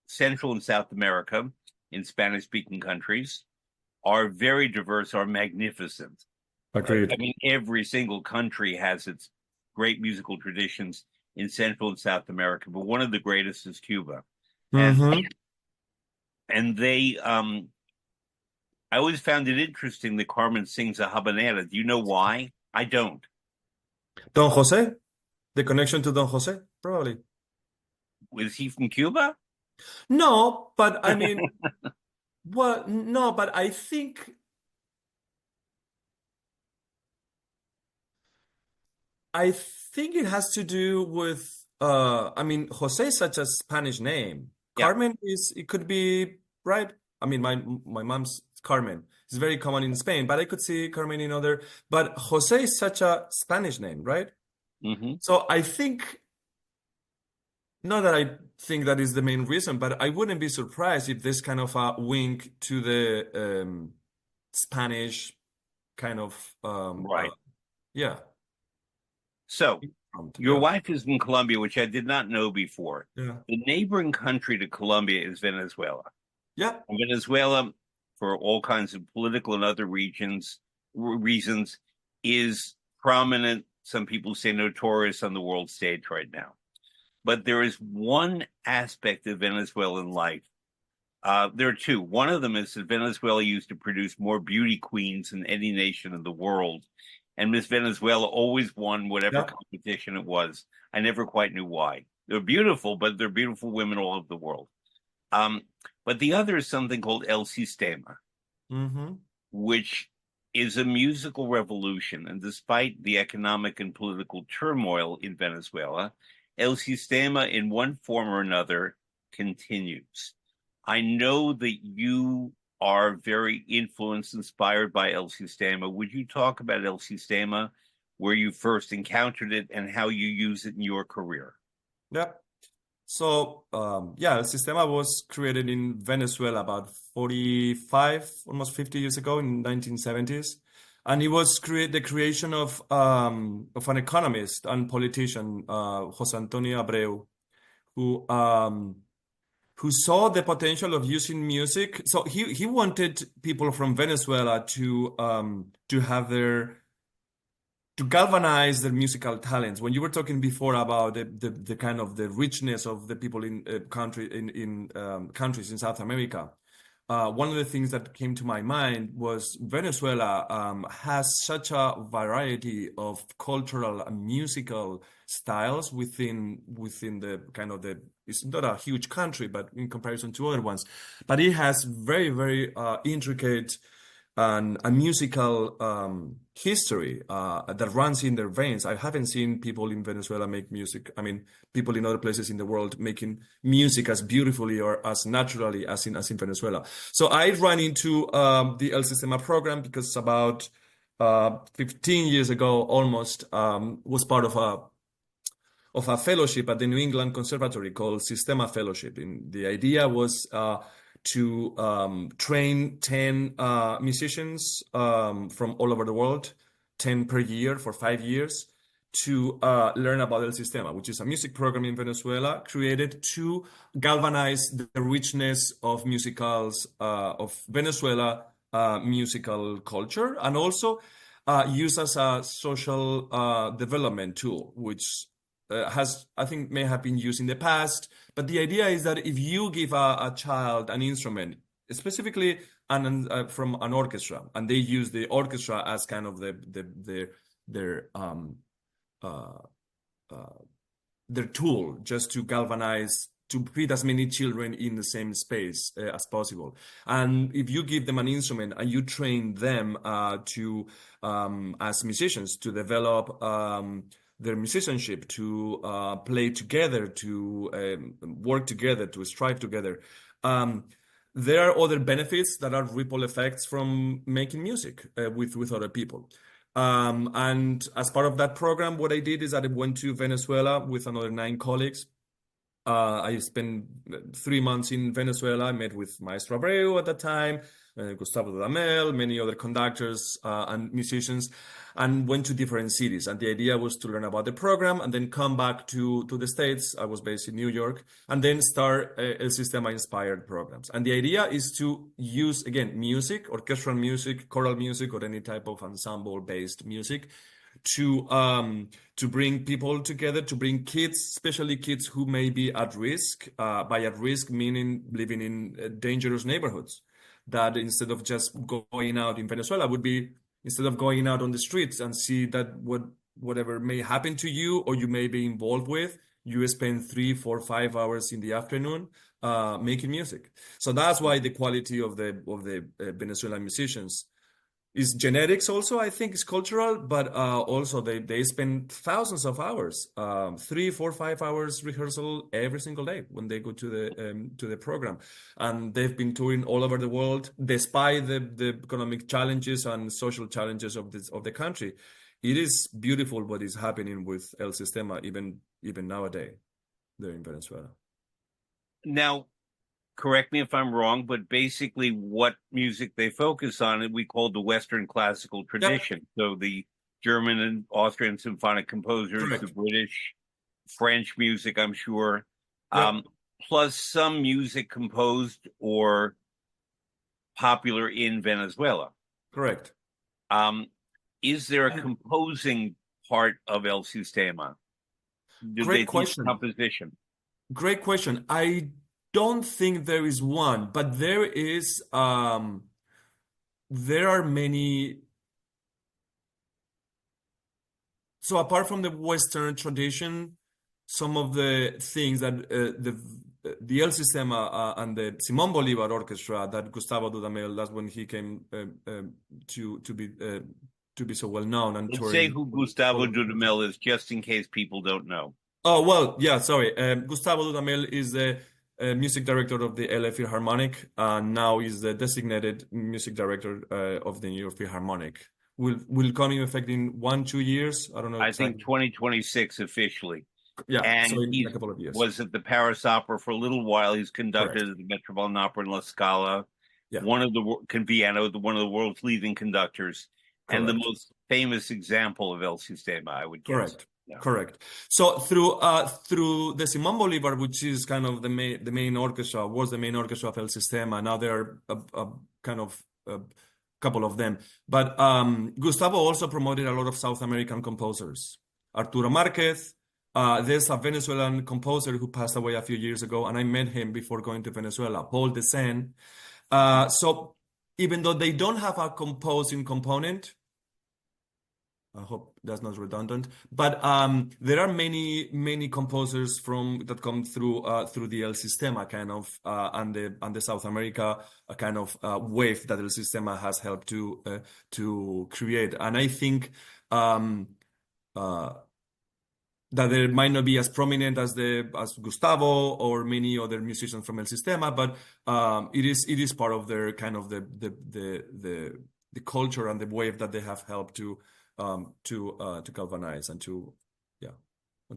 Central and South America in Spanish-speaking countries are very diverse, are magnificent. I Agreed. mean, every single country has its great musical traditions in Central and South America, but one of the greatest is Cuba. And Mm-hmm. and they I always found it interesting that Carmen sings a habanera. Do you know why? I don't. Don Jose? The connection to Don Jose, probably. Was he from Cuba? No, but I mean, well, no, but I think it has to do with I mean, Jose is such a Spanish name. Yeah. Carmen it could be right. I mean, my mom's Carmen. It's very common in Spain, but I could see Carmen in other, but Jose is such a Spanish name, right? Hmm. So I think not that I think that is the main reason, but I wouldn't be surprised if this kind of a wink to the Spanish kind of Right. yeah. So your Yeah. wife is in Colombia, which I did not know before. Yeah. The neighboring country to Colombia is Venezuela. Yeah. And Venezuela, for all kinds of political and other reasons, is prominent. Some people say notorious on the world stage right now. But there is one aspect of Venezuelan life. There are two. One of them is that Venezuela used to produce more beauty queens than any nation in the world. And Miss Venezuela always won whatever Yeah. competition it was. I never quite knew why. They're beautiful, but they're beautiful women all over the world. Um, but the other is something called El Sistema, Mm-hmm. which is a musical revolution. And despite the economic and political turmoil in Venezuela, El Sistema, in one form or another, continues. I know that you are very influenced, inspired by El Sistema. Would you talk about El Sistema, where you first encountered it and how you use it in your career? Yeah. So, yeah, El Sistema was created in Venezuela about 45, almost 50 years ago in 1970s. And it was the creation of an economist and politician, Jose Antonio Abreu, who um, who saw the potential of using music. So he wanted people from Venezuela to have to galvanize their musical talents. When you were talking before about the kind of the richness of the people in countries in South America, one of the things that came to my mind was Venezuela has such a variety of cultural and musical styles within the kind of the it's not a huge country, but in comparison to other ones, but it has very intricate and a musical history that runs in their veins. I haven't seen people in Venezuela make music. I mean, people in other places in the world making music as beautifully or as naturally as in Venezuela. So I ran into the El Sistema program because about 15 years ago, almost, was part of a fellowship at the New England Conservatory called Sistema Fellowship. And the idea was to train 10 musicians from all over the world, 10 per year for 5 years, to learn about El Sistema, which is a music program in Venezuela created to galvanize the richness of musicals of Venezuela musical culture, and also use as a social development tool, which I think, may have been used in the past. But the idea is that if you give a child an instrument, specifically from an orchestra, and they use the orchestra as kind of their uh, uh, their tool just to galvanize, to fit as many children in the same space as possible. And if you give them an instrument and you train them as musicians, to develop their musicianship, to play together, to work together, to strive together. There are other benefits that are ripple effects from making music with other people. And as part of that program, what I did is that I went to Venezuela with another 9 colleagues. I spent 3 months in Venezuela. I met with Maestro Abreu at that time, Gustavo Dudamel, many other conductors and musicians, and went to different cities. And the idea was to learn about the program and then come back to the States. I was based in New York, and then start El Sistema inspired programs. And the idea is to use, again, music, orchestral music, choral music, or any type of ensemble-based music to bring people together, to bring kids, especially kids who may be at risk. By at risk, meaning living in dangerous neighborhoods. That instead of just going out in Venezuela would be, instead of going out on the streets and see that what whatever may happen to you or you may be involved with, you spend 3, 4, 5 hours in the afternoon making music. So that's why the quality of the Venezuelan musicians is genetics also, I think it's cultural, but also they spend thousands of hours, 3, 4, 5 hours rehearsal every single day when they go to the program, and they've been touring all over the world despite the economic challenges and social challenges of the country. It is beautiful what is happening with El Sistema even nowadays there in Venezuela. Now, correct me if I'm wrong, but basically what music they focus on, we call the Western classical Yep, tradition. So the German and Austrian symphonic composers, the correct. British, French music, I'm sure, Yep, plus some music composed or popular in Venezuela. correct. Um, is there a And composing part of El Sistema? Do they great teach question. composition? Great question. I don't think there is one, but there are many. So apart from the Western tradition, some of the things that the El Sistema and the Simón Bolívar Orchestra that Gustavo Dudamel, that's when he came to be so well known and Let's say touring who all Gustavo over the country. Dudamel is, just in case people don't know. Oh, well, yeah, sorry. Gustavo Dudamel is the music director of the LA Philharmonic, and now is the designated music director of the New York Philharmonic. Will come in effect in 1, 2 years. I don't know I think exactly. 2026 officially. Yeah, And so in a he couple of years. was at the Paris Opera for a little while. He's conducted Correct. at the Metropolitan Opera in La Scala, Yeah, one of the Conviano, one of the world's leading conductors, and the correct. most famous example of El Sistema, I would guess. Correct. Yeah. Correct. So through the Simón Bolívar, which is kind of the main orchestra, was the main orchestra of El Sistema. Now there are a kind of a couple of them. But Gustavo also promoted a lot of South American composers. Arturo Márquez. There's a Venezuelan composer who passed away a few years ago, and I met him before going to Venezuela, Paul de Sen. So even though they don't have a composing component, I hope that's not redundant, but there are many composers that come through the El Sistema kind of and the South America kind of wave that El Sistema has helped to create, and I think uh, that there might not be as prominent as Gustavo or many other musicians from El Sistema, but it is part of their kind of the culture and the wave that they have helped to galvanize and to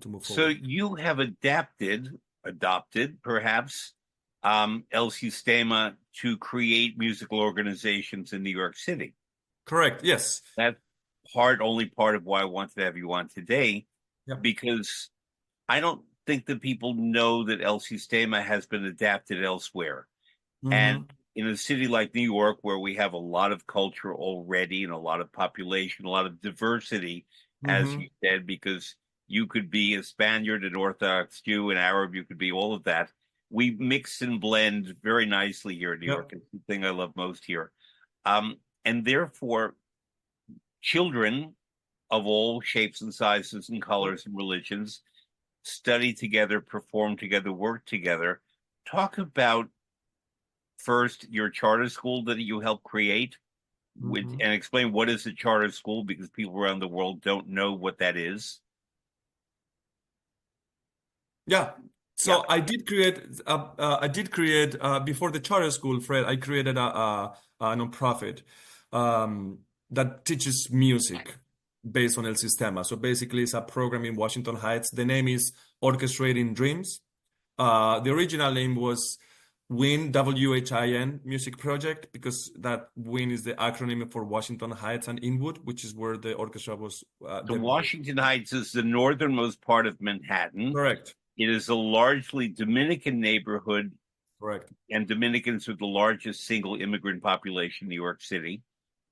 move So forward. you have adopted perhaps, El Sistema to create musical organizations in New York City. Correct. Yes. That's only part of why I wanted to have you on today, Yep. because I don't think that people know that El Sistema has been adapted elsewhere. And Mm-hmm. in a city like New York, where we have a lot of culture already and a lot of population, a lot of diversity, as Mm-hmm. you said, because you could be a Spaniard, an Orthodox Jew, an Arab, you could be all of that. We mix and blend very nicely here in New York. Yep. It's the thing I love most here. And therefore, children of all shapes and sizes and colors and religions study together, perform together, work together. Talk about first your charter school that you helped create, Mm-hmm. and explain what is a charter school, because people around the world don't know what that is. Yeah. Yeah. So I did create before the charter school, Fred. I created a nonprofit that teaches music based on El Sistema. So basically, it's a program in Washington Heights. The name is Orchestrating Dreams. The original name was WIN, WHIN Music Project, because that WIN is the acronym for Washington Heights and Inwood, which is where the orchestra was. So Washington Heights is the northernmost part of Manhattan. Correct. It is a largely Dominican neighborhood, Correct. and Dominicans are the largest single immigrant population in New York City.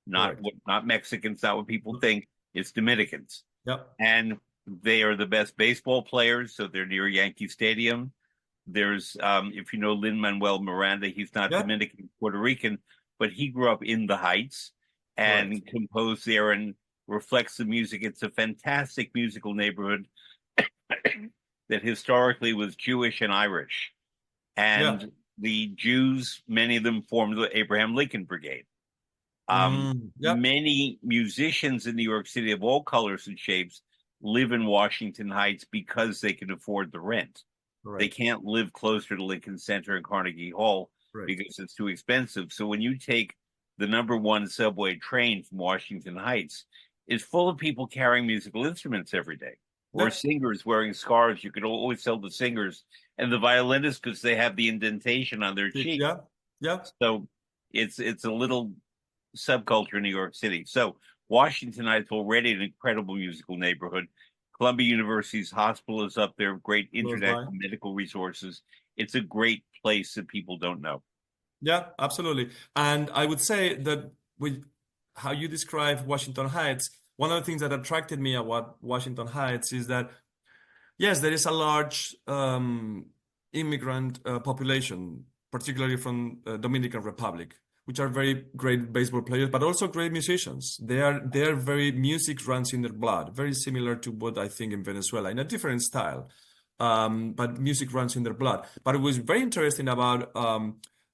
Correct. Not Mexicans, not what people think. It's Dominicans. Yep. And they are the best baseball players, so they're near Yankee Stadium. There's, if you know Lin-Manuel Miranda, he's not Yep. Dominican, Puerto Rican, but he grew up in the Heights and Correct. composed there. And reflects the music. It's a fantastic musical neighborhood that historically was Jewish and Irish. Yeah. And the Jews, many of them formed the Abraham Lincoln Brigade. Yeah. Many musicians in New York City of all colors and shapes live in Washington Heights because they can afford the rent. They Correct. can't live closer to Lincoln Center and Carnegie Hall Correct. because it's too expensive. So when you take the #1 subway train from Washington Heights, it's full of people carrying musical instruments every day, or Yeah. singers wearing scarves. You could always tell the singers and the violinists because they have the indentation on their cheek. Yeah. Yeah. So it's a little subculture in New York City. So Washington Heights already an incredible musical neighborhood. Columbia University's hospital is up there, great Close by. international medical resources. It's a great place that people don't know. Yeah, absolutely. And I would say that with how you describe Washington Heights, one of the things that attracted me about Washington Heights is that, yes, there is a large immigrant population, particularly from Dominican Republic, which are very great baseball players, but also great musicians. They are very music runs in their blood, very similar to what I think in Venezuela, in a different style. But music runs in their blood. But it was very interesting about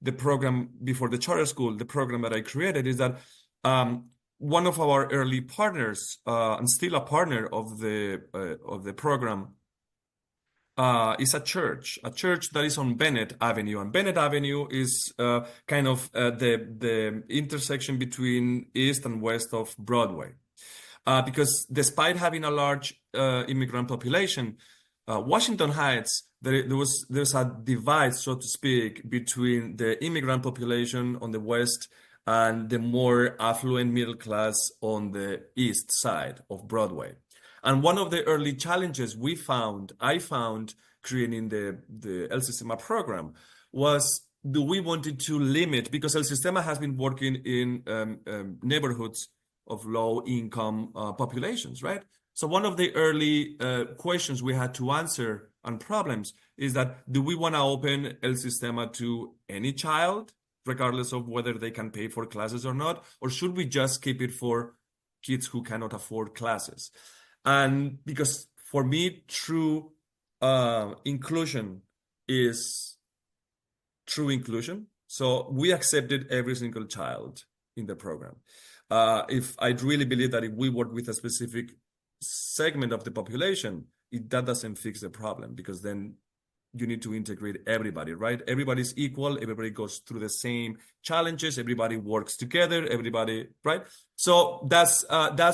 the program before the charter school, the program that I created is that one of our early partners and still a partner of the program is a church that is on Bennett Avenue, and Bennett Avenue is kind of the intersection between east and west of Broadway. Because despite having a large immigrant population, Washington Heights, there's a divide, so to speak, between the immigrant population on the west and the more affluent middle class on the east side of Broadway. And one of the early challenges I found creating the El Sistema program was, do we wanted to limit, because El Sistema has been working in neighborhoods of low income populations, right? So one of the early questions we had to answer and problems is that, do we want to open El Sistema to any child, regardless of whether they can pay for classes or not, or should we just keep it for kids who cannot afford classes? And because for me, true inclusion is true inclusion. So we accepted every single child in the program. If I really believe that if we work with a specific segment of the population, that doesn't fix the problem, because then you need to integrate everybody, right? Everybody's equal. Everybody goes through the same challenges. Everybody works together. Everybody, right? So that's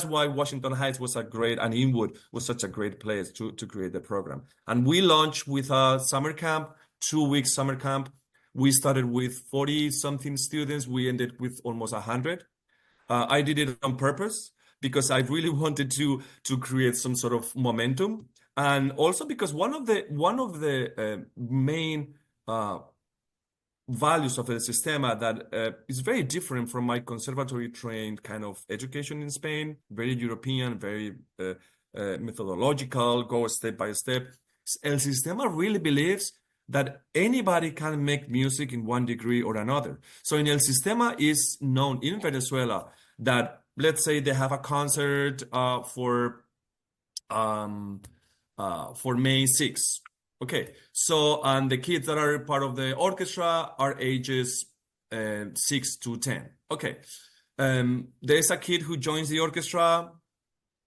why Washington Heights was and Inwood was such a great place to create the program. And we launched with a summer camp, 2 week summer camp. We started with 40 something students. We ended with almost 100. I did it on purpose because I really wanted to create some sort of momentum, and also because one of the main values of El Sistema that is very different from my conservatory trained kind of education in Spain, very European, very methodological, go step by step. El Sistema really believes that anybody can make music in one degree or another. So in El Sistema is known in Venezuela that, let's say they have a concert for May 6th. Okay, so and the kids that are part of the orchestra are ages 6 to 10. Okay, there's a kid who joins the orchestra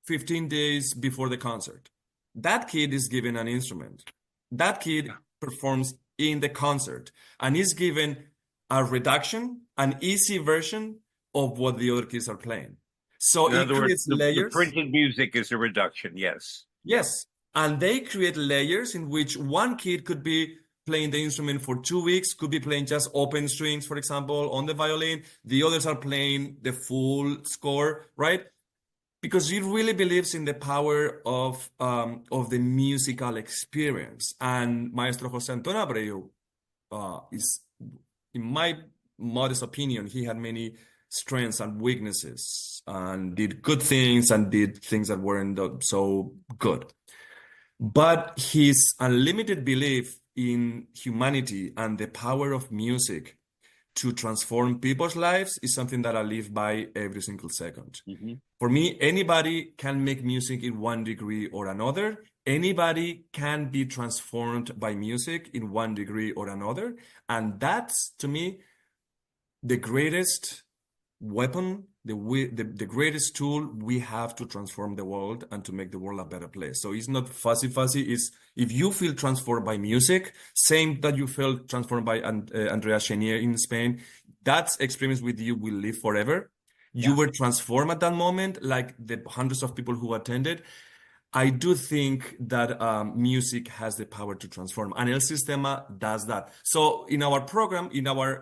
15 days before the concert. That kid is given an instrument. That kid performs in the concert and is given a reduction, an easy version of what the other kids are playing. So it creates layers. The printed music is a reduction, yes. Yes. And they create layers in which one kid could be playing the instrument for 2 weeks, could be playing just open strings, for example, on the violin. The others are playing the full score, right? Because he really believes in the power of the musical experience. And Maestro Jose Antonio Abreu is, in my modest opinion, he had many strengths and weaknesses and did good things and did things that weren't so good. But his unlimited belief in humanity and the power of music to transform people's lives is something that I live by every single second. Mm-hmm. For me, anybody can make music in one degree or another. Anybody can be transformed by music in one degree or another. And that's, to me, the greatest weapon, the greatest tool we have to transform the world and to make the world a better place. So it's not fuzzy. It's if you feel transformed by music, same that you felt transformed by Andrea Chenier in Spain, that experience with you will live forever. You were transformed at that moment, like the hundreds of people who attended. I do think that music has the power to transform, and El Sistema does that. So in our program, in our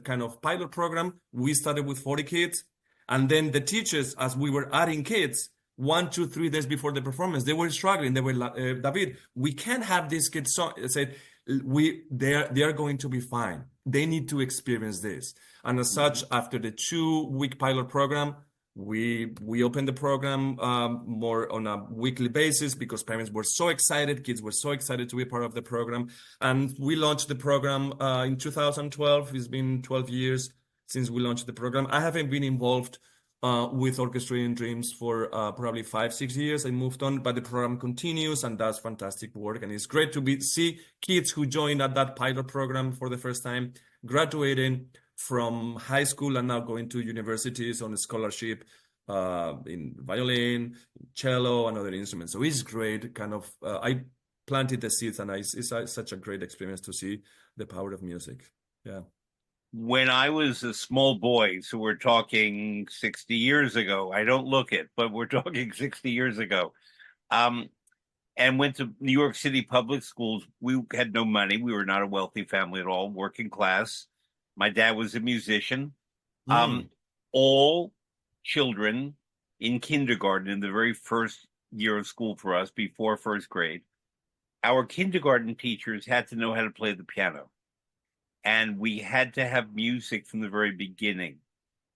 kind of pilot program, we started with 40 kids, and then the teachers, as we were adding kids, 1, 2, 3 days before the performance, they were struggling. They were like, David, we can't have these kids. So I said, they are going to be fine. They need to experience this. And as such, after the 2-week pilot program, we opened the program more on a weekly basis because parents were so excited, kids were so excited to be part of the program. And we launched the program in 2012. It's been 12 years since we launched the program. I haven't been involved with Orchestrating Dreams for probably 5-6 years. I moved on, but the program continues and does fantastic work. And it's great to see kids who joined at that pilot program for the first time, graduating from high school and now going to universities on a scholarship in violin, cello, and other instruments. So it's great. Kind of, I planted the seeds, and it's such a great experience to see the power of music. Yeah. When I was a small boy, so we're talking 60 years ago. I don't look it, but we're talking 60 years ago. And went to New York City public schools. We had no money. We were not a wealthy family at all, working class. My dad was a musician. All children in kindergarten, in the very first year of school for us, before first grade, our kindergarten teachers had to know how to play the piano. And we had to have music from the very beginning.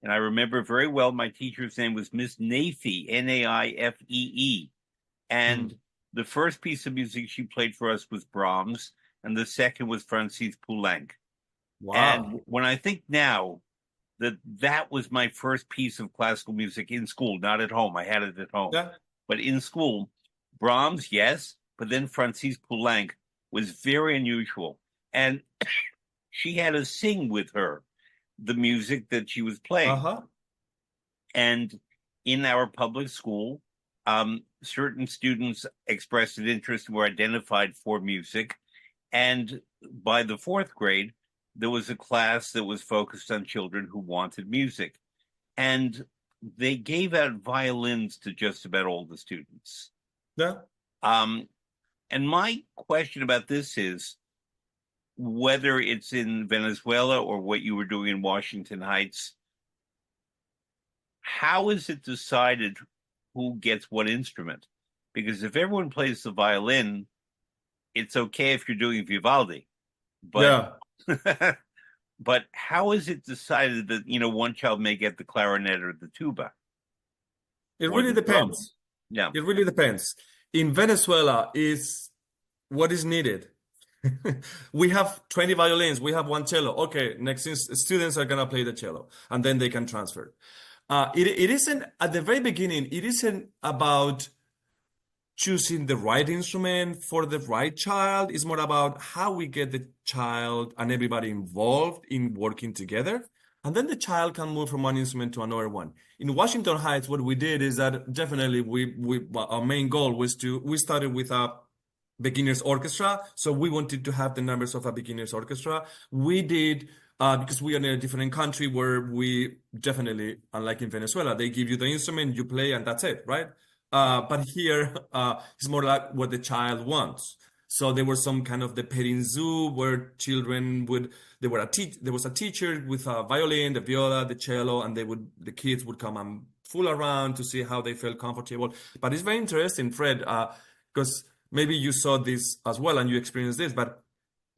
And I remember very well, my teacher's name was Miss Naifee, Naifee. And the first piece of music she played for us was Brahms, and the second was Francis Poulenc. Wow. And when I think now that was my first piece of classical music in school, not at home. I had it at home. Yeah. But in school, Brahms, yes, but then Francis Poulenc was very unusual. And she had to sing with her the music that she was playing. And in our public school, certain students expressed an interest and were identified for music. And by the 4th grade, there was a class that was focused on children who wanted music. And they gave out violins to just about all the students. Yeah. And my question about this is, whether it's in Venezuela or what you were doing in Washington Heights, how is it decided who gets what instrument? Because if everyone plays the violin, it's okay if you're doing Vivaldi. But but how is it decided that, one child may get the clarinet or the tuba? It really depends. Yeah. It really depends. In Venezuela, is what is needed. We have 20 violins. We have 1 cello. Okay, next students are going to play the cello, and then they can transfer. It isn't, at the very beginning, it isn't about choosing the right instrument for the right child. It's more about how we get the child and everybody involved in working together. And then the child can move from one instrument to another one. In Washington Heights, what we did is that definitely our main goal was we started with a beginner's orchestra. So we wanted to have the numbers of a beginner's orchestra. We did, because we are in a different country where we definitely, unlike in Venezuela, they give you the instrument, you play, and that's it, right? But here, it's more like what the child wants. So there was some kind of the petting zoo where children there was a teacher with a violin, the viola, the cello, and the kids would come and fool around to see how they felt comfortable. But it's very interesting, Fred, because maybe you saw this as well and you experienced this, but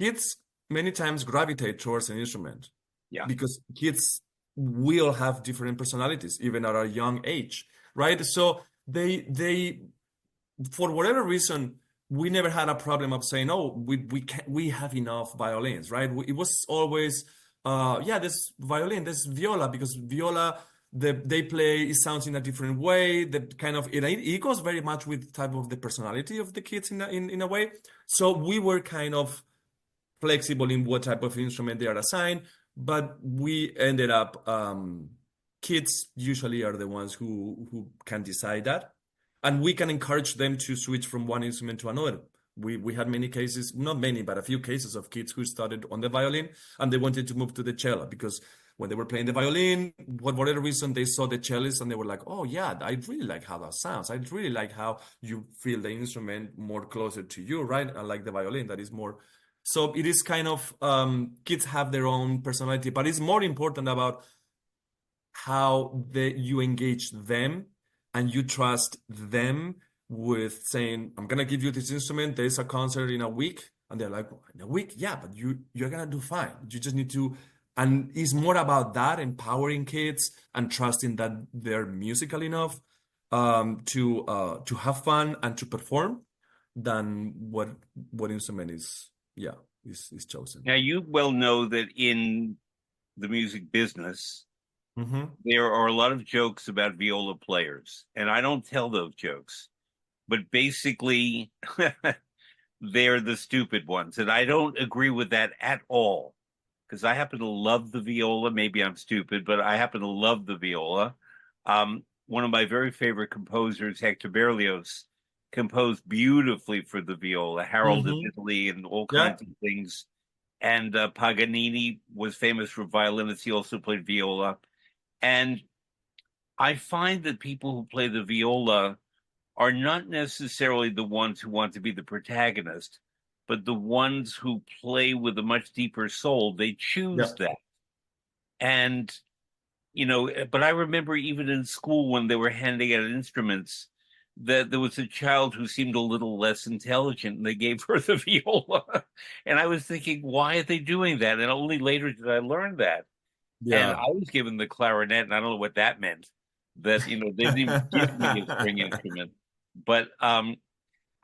kids many times gravitate towards an instrument. Yeah. Because kids will have different personalities, even at a young age, right? So they for whatever reason, we never had a problem of saying, oh, we have enough violins, right? It was always yeah, there's violin, there's viola, because viola, they play, it sounds in a different way. That kind of it goes very much with type of the personality of the kids in a way. So we were kind of flexible in what type of instrument they are assigned, but we ended up kids usually are the ones who can decide that, and we can encourage them to switch from one instrument to another. We had many cases, not many, but a few cases of kids who started on the violin and they wanted to move to the cello because when they were playing the violin, for whatever reason, they saw the cellist and they were like, "Oh yeah, I really like how that sounds. I really like how you feel the instrument more closer to you, right? I like the violin that is more." So it is kind of kids have their own personality, but it's more important about how you engage them and you trust them with saying, "I'm gonna give you this instrument. There's a concert in a week," and they're like, "In a week, yeah, but you're gonna do fine. You just need to." And it's more about that, empowering kids and trusting that they're musical enough to have fun and to perform, than what instrument is, yeah, is chosen. Now, you well know that in the music business, Mm-hmm. there are a lot of jokes about viola players, and I don't tell those jokes, but basically, they're the stupid ones. And I don't agree with that at all because I happen to love the viola. Maybe I'm stupid, but I happen to love the viola. One of my very favorite composers, Hector Berlioz, composed beautifully for the viola, Harold of Mm-hmm. Italy, and all Yeah. kinds of things. And Paganini was famous for violinists. He also played viola. And I find that people who play the viola are not necessarily the ones who want to be the protagonist, but the ones who play with a much deeper soul. They Yeah. choose that. And, but I remember even in school when they were handing out instruments, that there was a child who seemed a little less intelligent and they gave her the viola. And I was thinking, why are they doing that? And only later did I learn that. And Yeah. I was given the clarinet, and I don't know what that meant. That they didn't even give me a string instrument. But I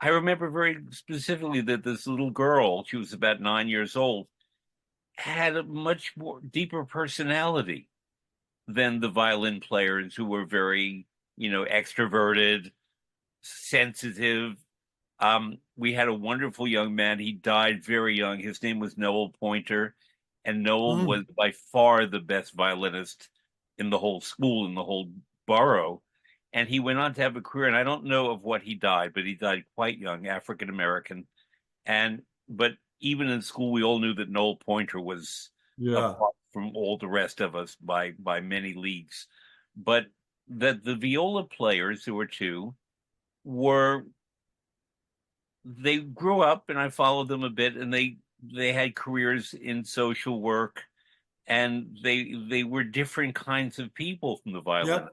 remember very specifically that this little girl, she was about 9 years old, had a much more deeper personality than the violin players who were very, extroverted, sensitive. We had a wonderful young man. He died very young. His name was Noel Pointer, and Noel Mm. was by far the best violinist in the whole school, in the whole borough. And he went on to have a career, and I don't know of what he died, but he died quite young, African American. But even in school, we all knew that Noel Pointer was Yeah. apart from all the rest of us by many leagues. But that the viola players, there were two, were they grew up and I followed them a bit and they had careers in social work and they were different kinds of people from the Yeah. violin.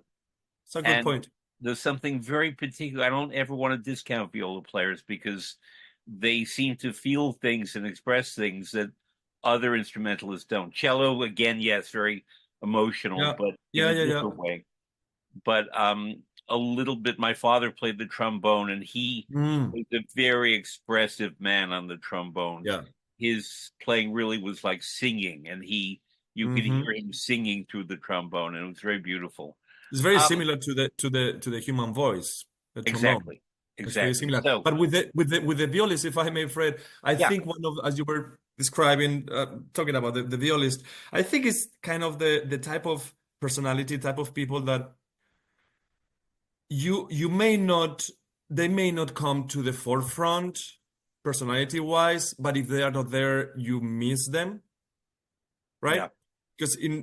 It's a good And point. there's something very particular. I don't ever want to discount viola players because they seem to feel things and express things that other instrumentalists don't. Cello, again, yes, very emotional, Yeah. but in Yeah. a Yeah. Yeah. different way. But a little bit. My father played the trombone, and he Mm. was a very expressive man on the trombone. Yeah. His playing really was like singing, and you could Mm-hmm. hear him singing through the trombone, and it was very beautiful. It's very Um, similar to the human voice, the trombone. exactly, It's very exactly. similar. So But with the violist, if I may, Fred, I yeah, think one of, as you were describing, talking about the violist, I think it's kind of the type of personality, type of people that you may not, they may not come to the forefront personality wise, but if they are not there, you miss them, right? yeah. Because in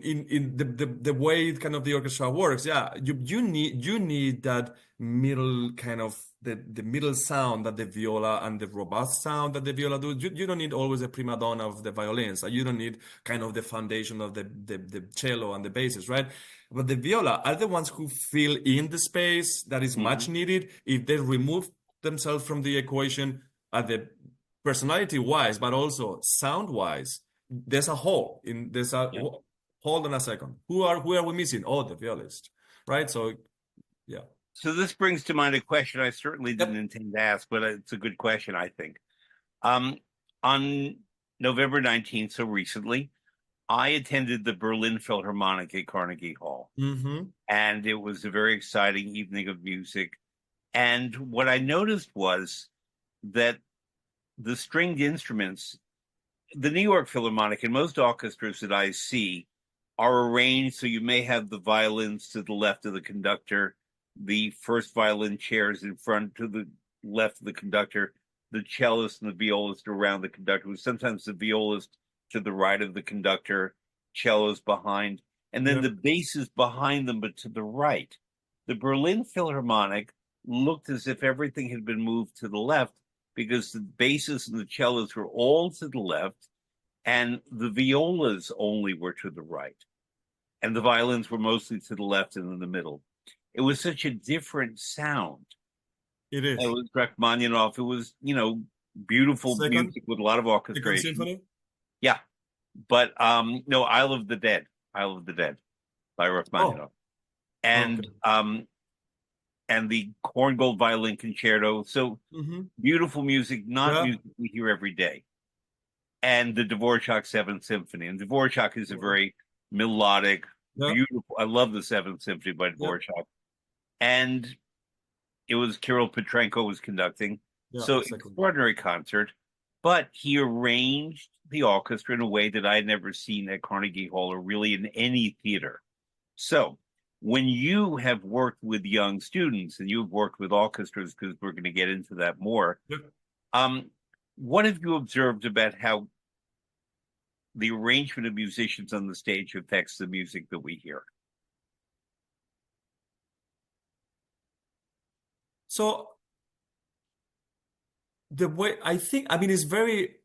the way kind of the orchestra works, yeah, you need that middle kind of the middle sound that the viola and the robust sound that the viola do. You don't need always a prima donna of the violins. You don't need kind of the foundation of the cello and the basses, right? But the viola are the ones who fill in the space that is much Hmm. needed. If they remove themselves from the equation at the personality wise, but also sound wise, there's a hole in there's a Yeah. hold on a second. Who are we missing? Oh, the violist, right? So yeah. So this brings to mind a question I certainly didn't Yep. intend to ask, but it's a good question, I think. Um, on November 19th, so recently, I attended the Berlin Philharmonic at Carnegie Hall, Mm-hmm. and it was a very exciting evening of music. And what I noticed was that the stringed instruments, the New York Philharmonic and most orchestras that I see are arranged so you may have the violins to the left of the conductor, the first violin chairs in front to the left of the conductor, the cellist and the violist around the conductor, sometimes the violist to the right of the conductor, cellos behind, and then Yeah. the bass is behind them but to the right. The Berlin Philharmonic looked as if everything had been moved to the left because the basses and the cellos were all to the left and the violas only were to the right, and the violins were mostly to the left and in the middle. It was such a different sound. It It is. was Rachmaninoff. It was, beautiful Second, music with a lot of second orchestration. symphony. Yeah, but no, Isle of the Dead, Isle of the Dead by Oh, Rachmaninoff, okay. and the Korngold Violin Concerto. So Mm-hmm. beautiful music, not Yeah. music we hear every day. And the Dvorak Seventh Symphony. And Dvorak is a very melodic, Yeah. beautiful. I love the Seventh Symphony by Yeah. Dvorak. And it was Kirill Petrenko was conducting. Yeah. So Second. extraordinary concert. But he arranged the orchestra in a way that I had never seen at Carnegie Hall or really in any theater. So when you have worked with young students and you've worked with orchestras, because we're going to get into that more, Yeah. what have you observed about how the arrangement of musicians on the stage affects the music that we hear? So the way I think, I mean, it's very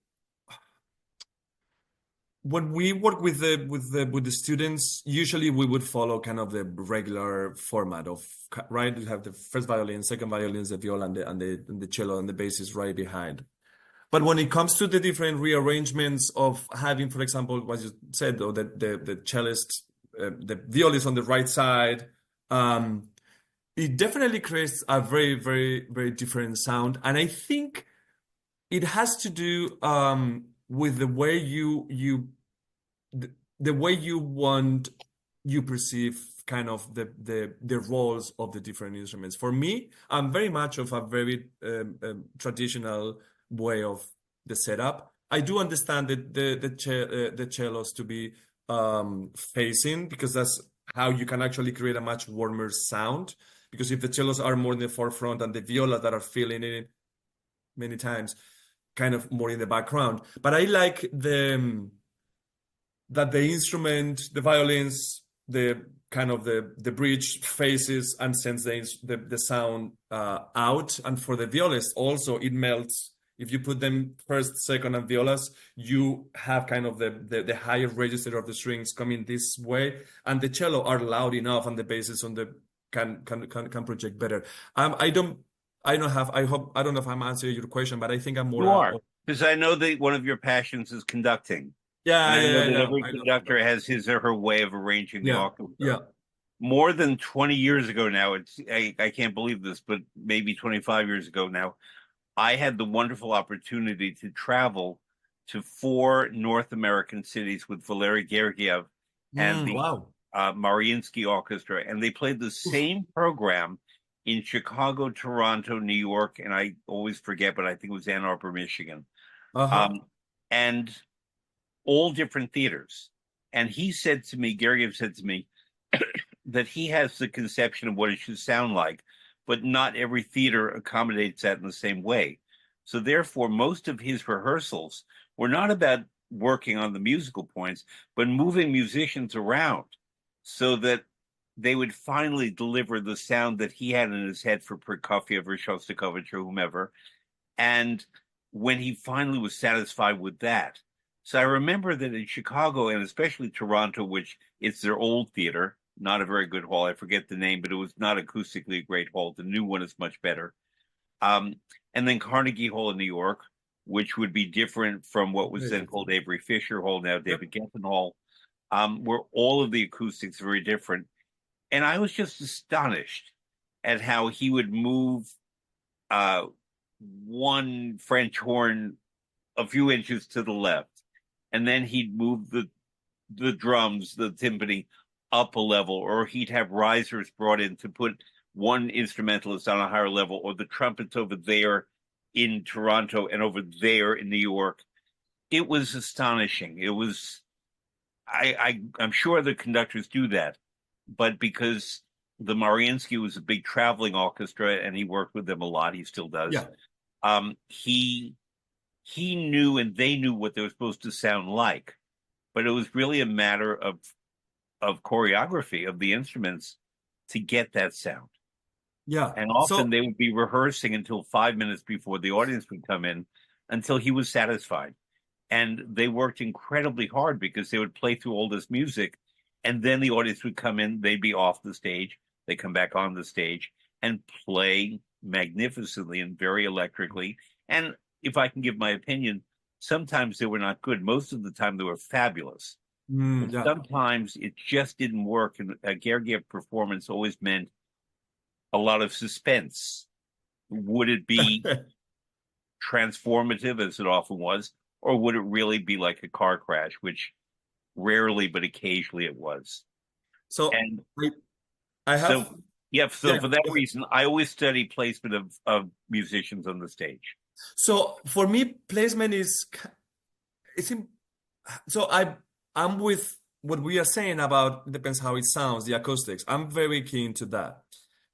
when we work with the students, usually we would follow kind of the regular format of right. You have the first violin, second violins, the viola, and the cello, and the bass is right behind. But when it comes to the different rearrangements of having, for example, what you said, though, that the cellist, the violist on the right side, it definitely creates a very, very, very different sound. And I think it has to do with the way the way you perceive kind of the roles of the different instruments. For me, I'm very much of a very traditional way of the setup. I do understand that the cellos to be facing because that's how you can actually create a much warmer sound. Because if the cellos are more in the forefront and the violas that are filling in many times, kind of more in the background. But I like that the instrument, the violins, the kind of the bridge faces and sends the sound out. And for the violist also, it melts. If you put them first, second, and violas, you have kind of the higher register of the strings coming this way, and the cello are loud enough, and the basses on the can project better. I don't know if I'm answering your question, but I think I'm more You are, because I know that one of your passions is conducting. And yeah, I yeah, know yeah, that yeah. every I love conductor conducting. has his or her way of arranging the Yeah, orchestra. yeah. More than 20 years ago now, I can't believe this, but maybe 25 years ago now, I had the wonderful opportunity to travel to 4 North American cities with Valery Gergiev and the Wow. Mariinsky Orchestra, and they played the Oof. same program in Chicago, Toronto, New York, and I always forget, but I think it was Ann Arbor, Michigan, Uh-huh. um, and all different theaters. And he said to me, Gergiev said to me, that he has the conception of what it should sound like, but not every theater accommodates that in the same way. So therefore, most of his rehearsals were not about working on the musical points, but moving musicians around so that they would finally deliver the sound that he had in his head for Prokofiev or Shostakovich or whomever. And when he finally was satisfied with that, so I remember that in Chicago and especially Toronto, which it's their old theater, not a very good hall. I forget the name, but it was not acoustically a great hall. The new one is much better. Um, and then Carnegie Hall in New York, which would be different from what was Very then called different. Avery Fisher Hall, now Yep. David Geffen Hall, where all of the acoustics are very different. And I was just astonished at how he would move uh, one French horn a few inches to the left, and then he'd move the drums, the timpani up a level, or he'd have risers brought in to put one instrumentalist on a higher level, or the trumpets over there in Toronto and over there in New York. It was astonishing. It was, I'm sure the conductors do that, but because the Mariinsky was a big traveling orchestra and he worked with them a lot, he still does. Yeah. He knew and they knew what they were supposed to sound like, but it was really a matter of choreography of the instruments to get that sound. Yeah. And often So they would be rehearsing until 5 minutes before the audience would come in until he was satisfied. And they worked incredibly hard because they would play through all this music and then the audience would come in, they'd be off the stage, they come back on the stage and play magnificently and very electrically. And if I can give my opinion, sometimes they were not good. Most of the time they were fabulous. But yeah. sometimes it just didn't work. And a Gergiev performance always meant a lot of suspense. Would it be transformative, as it often was, or would it really be like a car crash, which rarely but occasionally it was? So And I so, have yeah, so yeah. for that reason, I always study placement of musicians on the stage. So for me, placement is it's so I'm with what we are saying about depends how it sounds, the acoustics. I'm very keen to that,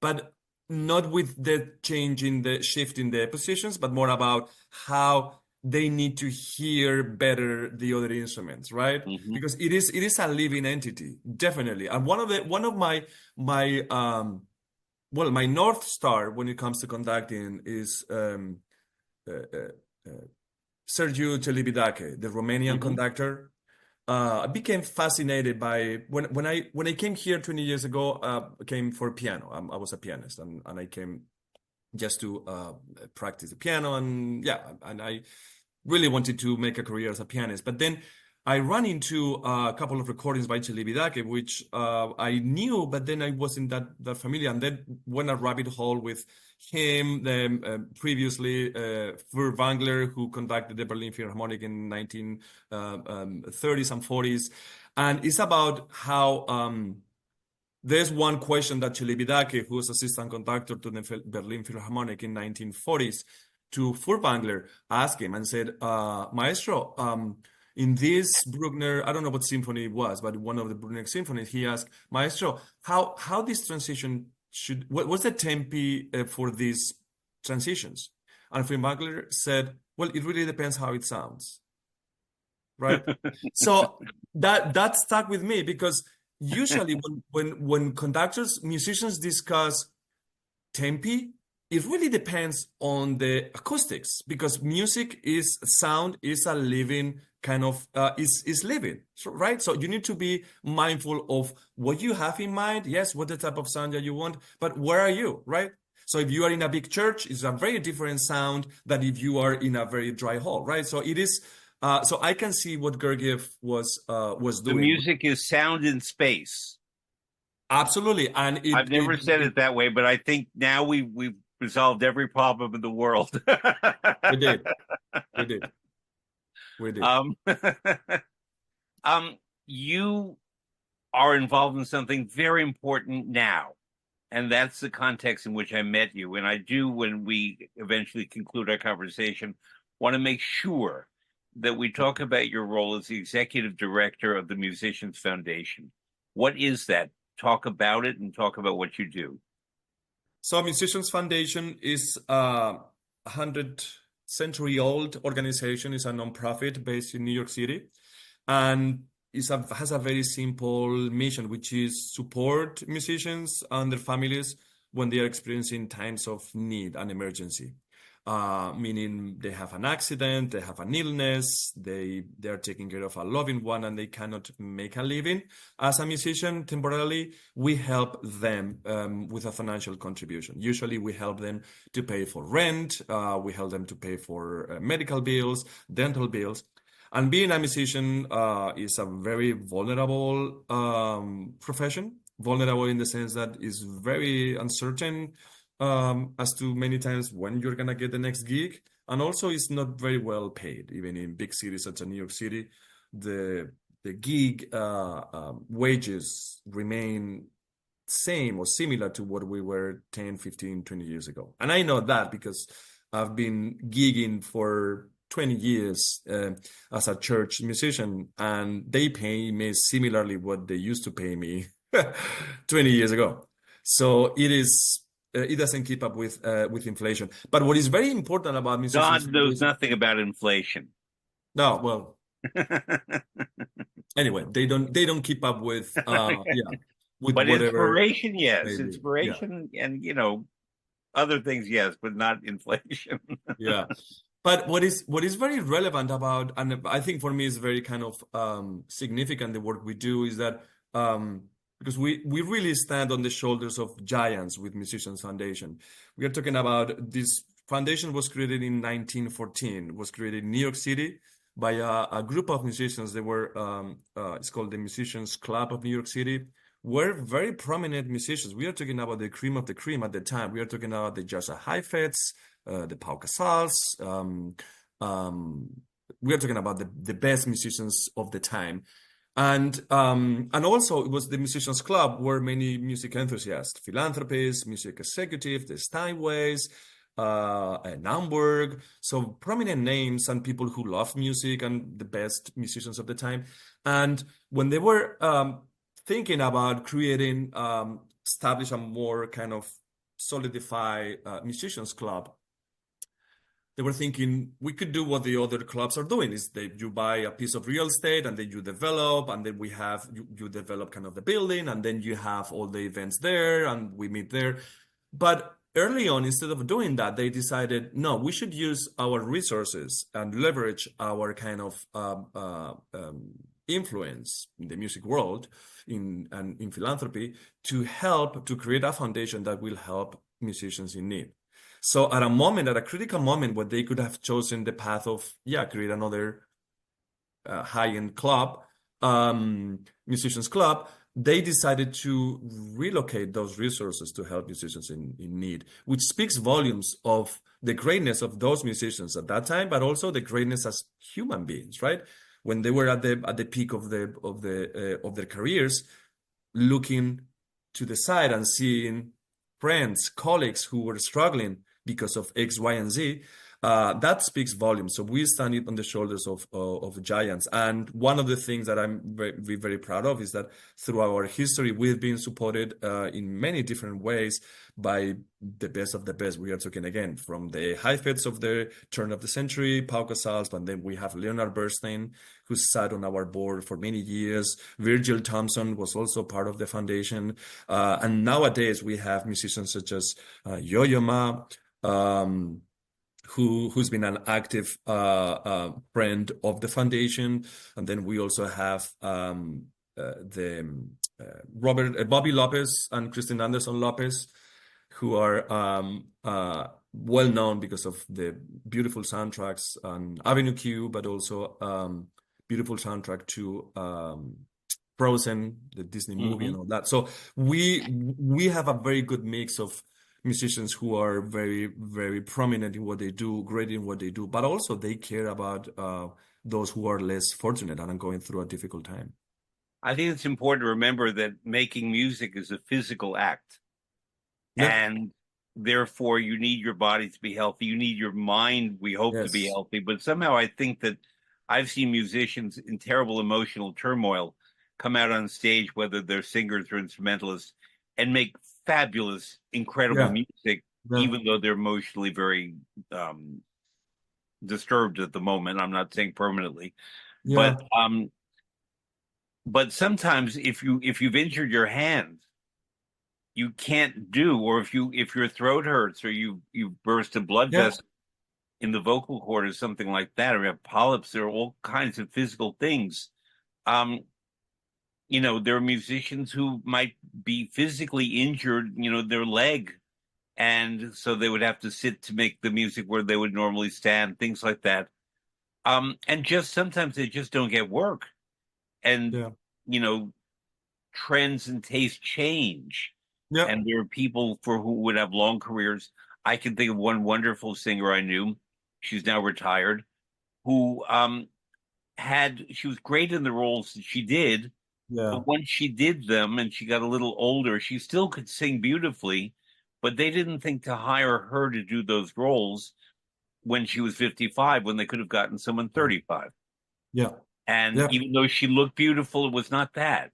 but not with the change in the shift in the positions, but more about how they need to hear better the other instruments, right? Mm-hmm. Because it is a living entity, definitely. And one of my well, my North Star when it comes to conducting is uh, uh, Sergiu Celibidache, the Romanian Mm-hmm. conductor. I became fascinated by when I came here 20 years ago. I came for piano. I was a pianist, and I came just to practice the piano, and yeah, and I really wanted to make a career as a pianist. But then I ran into a couple of recordings by Celibidache, which I knew, but then I wasn't that familiar, and then went a rabbit hole with him, then previously Furtwängler, who conducted the Berlin Philharmonic in 1930s and 40s. And it's about how there's one question that Celibidache, who was assistant conductor to the Berlin Philharmonic in 1940s, to Furtwängler, asked him and said, Maestro, in this Bruckner, I don't know what symphony it was, but one of the Bruckner symphonies, he asked, Maestro, how this transition what's the tempi for these transitions? And Furtwängler said, well, it really depends how it sounds, right? So that stuck with me because usually when conductors, musicians discuss tempi, it really depends on the acoustics because sound is a living kind of is living, right? So you need to be mindful of what you have in mind. Yes, what the type of sound that you want, but where are you, right? So if you are in a big church, it's a very different sound than if you are in a very dry hall, right? So it is. So I can see what Gergiev was The doing. music is sound in space. Absolutely, and I've never said it that way, but I think now we've resolved every problem in the world. we did, we did, we did. Um, you are involved in something very important now, and that's the context in which I met you. And I do, when we eventually conclude our conversation, want to make sure that we talk about your role as the executive director of the Musicians Foundation. What is that? Talk about it and talk about what you do. So Musicians Foundation is a 100-century-old organization. It's a nonprofit based in New York City, and has a very simple mission, which is support musicians and their families when they are experiencing times of need and emergency. Meaning they have an accident, they have an illness, they are taking care of a loving one, and they cannot make a living as a musician temporarily. We help them with a financial contribution. Usually, we help them to pay for rent. We help them to pay for medical bills, dental bills. And being a musician is a very vulnerable profession. Vulnerable in the sense that it's very uncertain as to many times when you're gonna get the next gig, and also it's not very well paid. Even in big cities such as New York City, the the gig wages remain same or similar to what we were 10, 15, 20 years ago. And I know that because I've been gigging for 20 years as a church musician, and they pay me similarly what they used to pay me 20 years ago. So it doesn't keep up with inflation. But what is very important about musicians God knows nowadays, nothing about inflation. no, well, anyway, they don't keep up with with But whatever inspiration, yes. maybe. Yeah. Inspiration and, other things, yes, but not inflation. Yeah. But what is very relevant about, and I think for me is very kind of significant the work we do is that because we really stand on the shoulders of giants with Musicians Foundation. We are talking about this foundation was created in 1914, was created in New York City by a group of musicians. They were it's called the Musicians Club of New York City. Were very prominent musicians. We are talking about the cream of the cream at the time. We are talking about the Jazz Heifetz, the Pau Casals. We are talking about the best musicians of the time. And also it was the Musicians Club where many music enthusiasts, philanthropists, music executives, the Steinways, Naumburg, so prominent names and people who love music and the best musicians of the time. And when they were thinking about creating, establish a more kind of solidify musicians club, they were thinking we could do what the other clubs are doing is you buy a piece of real estate and then you develop, and then you develop kind of the building, and then you have all the events there and we meet there. But early on, instead of doing that, they decided, no, we should use our resources and leverage our kind of influence in the music world in philanthropy to help to create a foundation that will help musicians in need. So at a critical moment where they could have chosen the path of, create another high-end club, musicians club, they decided to relocate those resources to help musicians in need, which speaks volumes of the greatness of those musicians at that time, but also the greatness as human beings, right? When they were at the peak of their careers, looking to the side and seeing friends, colleagues who were struggling because of X, Y, and Z, that speaks volumes. So we stand on the shoulders of giants. And one of the things that I'm very, very proud of is that through our history, we've been supported in many different ways by the best of the best. We are talking again from the Heifetz of the turn of the century, Pau Casals, and then we have Leonard Bernstein, who sat on our board for many years. Virgil Thompson was also part of the foundation. And nowadays we have musicians such as Yo-Yo Ma, who's been an active friend of the foundation, and then we also have Bobby Lopez and Christine Anderson Lopez, who are well known because of the beautiful soundtracks on Avenue Q, but also beautiful soundtrack to Frozen, the Disney movie, and all that. So we have a very good mix of musicians who are very, very prominent in what they do, great in what they do, but also they care about those who are less fortunate and are going through a difficult time. I think it's important to remember that making music is a physical act. Yeah. And therefore you need your body to be healthy. You need your mind, we hope, to be healthy. But somehow I think that I've seen musicians in terrible emotional turmoil come out on stage, whether they're singers or instrumentalists, and make fabulous, incredible music, even though they're emotionally very disturbed at the moment. I'm not saying permanently, but sometimes if you've injured your hand, you can't do, or if your throat hurts, or you burst a blood vessel in the vocal cord or something like that, or you have polyps, there are all kinds of physical things. There are musicians who might be physically injured, their leg, and so they would have to sit to make the music where they would normally stand, things like that. And just sometimes they just don't get work. And, trends and taste change. Yeah. And there are people who would have long careers. I can think of one wonderful singer I knew. She's now retired, who she was great in the roles that she did, Yeah. but once she did them and she got a little older, she still could sing beautifully, but they didn't think to hire her to do those roles when she was 55, when they could have gotten someone 35. Yeah. And Yeah. even though she looked beautiful, it was not that.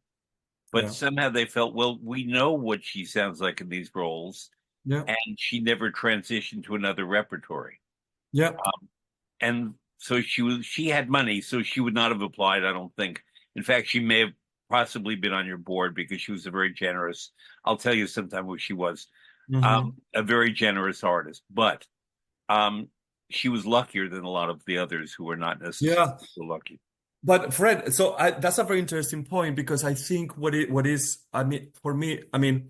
But Yeah. somehow they felt, well, we know what she sounds like in these roles, Yeah. and she never transitioned to another repertory. Yeah. And so she had money, so she would not have applied, I don't think. In fact, she may have possibly been on your board because she was a very generous. I'll tell you sometime what she was. Hmm. A very generous artist, but um, she was luckier than a lot of the others who were not necessarily Yeah. so lucky. But Fred, that's a very interesting point because I think what is, I mean, for me, I mean,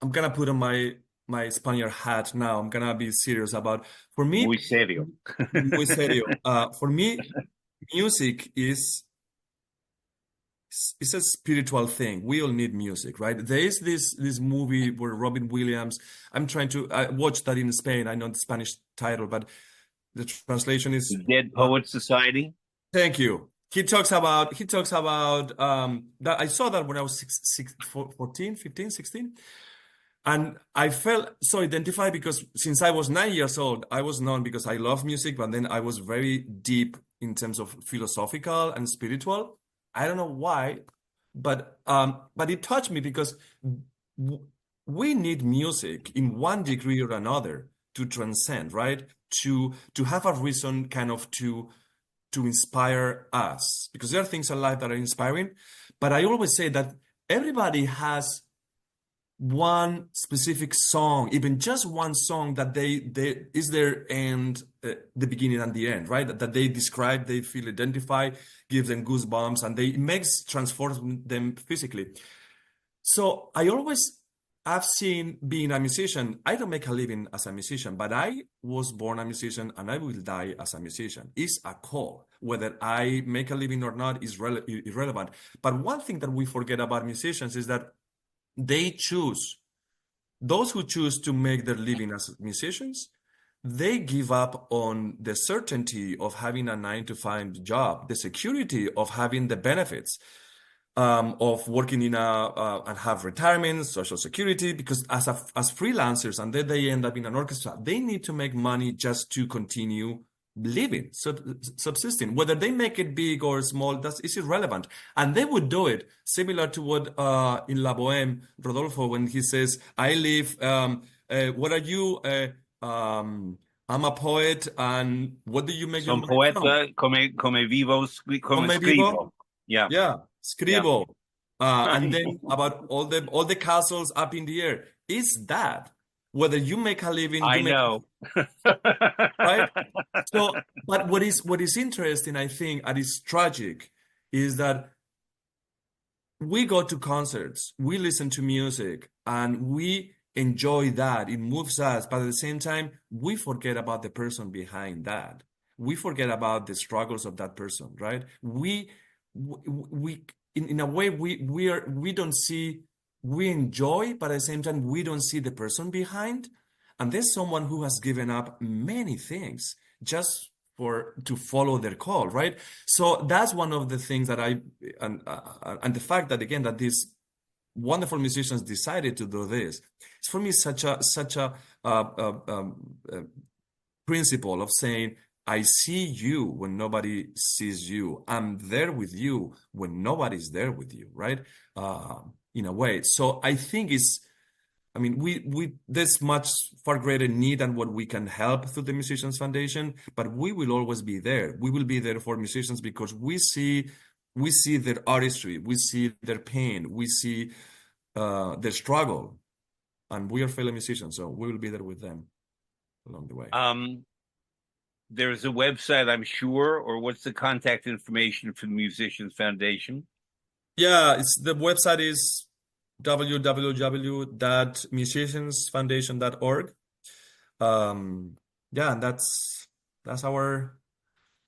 I'm gonna put on my Spaniard hat now. I'm gonna be serious about, for Muy me, serio. muy serio. For me, music is a spiritual thing. We all need music, right? There is this movie where Robin Williams. I'm trying to watch that in Spain. I know the Spanish title, but the translation The is. Dead Poets Society. Thank you. He talks about that I saw that when I was 14, 15, 16. And I felt so identified because since I was 9 years old, I was known because I love music, but then I was very deep in terms of philosophical and spiritual. I don't know why, but it touched me because w- we need music in one degree or another to transcend, right? To have a reason kind of to inspire us because there are things in life that are inspiring. But I always say that everybody has one specific song, even just one song that they is their end, the beginning and the end, right? That they describe, they feel identified, gives them goosebumps, and they makes transform them physically. So I always I've seen being a musician. I don't make a living as a musician, but I was born a musician and I will die as a musician. It's a call. Whether I make a living or not is irrelevant. But one thing that we forget about musicians is that they choose, those who choose to make their living as musicians, they give up on the certainty of having a 9 to 5 job, the security of having the benefits, of working in and have retirement, social security, because as freelancers, and then they end up in an orchestra, they need to make money just to continue living, subsisting. Whether they make it big or small, that's is irrelevant. And they would do it similar to what in La Boheme, Rodolfo, when he says, "I live." What are you? I'm a poet, and what do you make your Son money from? poeta, come vivo, come Come vivo. scrivo. Yeah, Yeah, yeah. scribble. And then about all the castles up in the air. Is that whether you make a living, you I make, know. right? So, but what is interesting, I think, and is tragic, is that we go to concerts, we listen to music, and we enjoy that. It moves us, but at the same time, we forget about the person behind that. We forget about the struggles of that person, right? We in a way we don't see, we enjoy, but at the same time we don't see the person behind. And there's someone who has given up many things just for to follow their call, right? So that's one of the things that and the fact that again that these wonderful musicians decided to do this. It's for me such a principle of saying, I see you when nobody sees you. I'm there with you when nobody's there with you, right? In a way. So I think I mean, there's much far greater need than what we can help through the Musicians Foundation, but we will always be there. We will be there for musicians because we see their artistry, we see their pain, we see their struggle, and we are fellow musicians, so we will be there with them along the way. There's a website, I'm sure, or what's the contact information for the Musicians Foundation? Yeah, the website is www.musiciansfoundation.org. Yeah, and that's our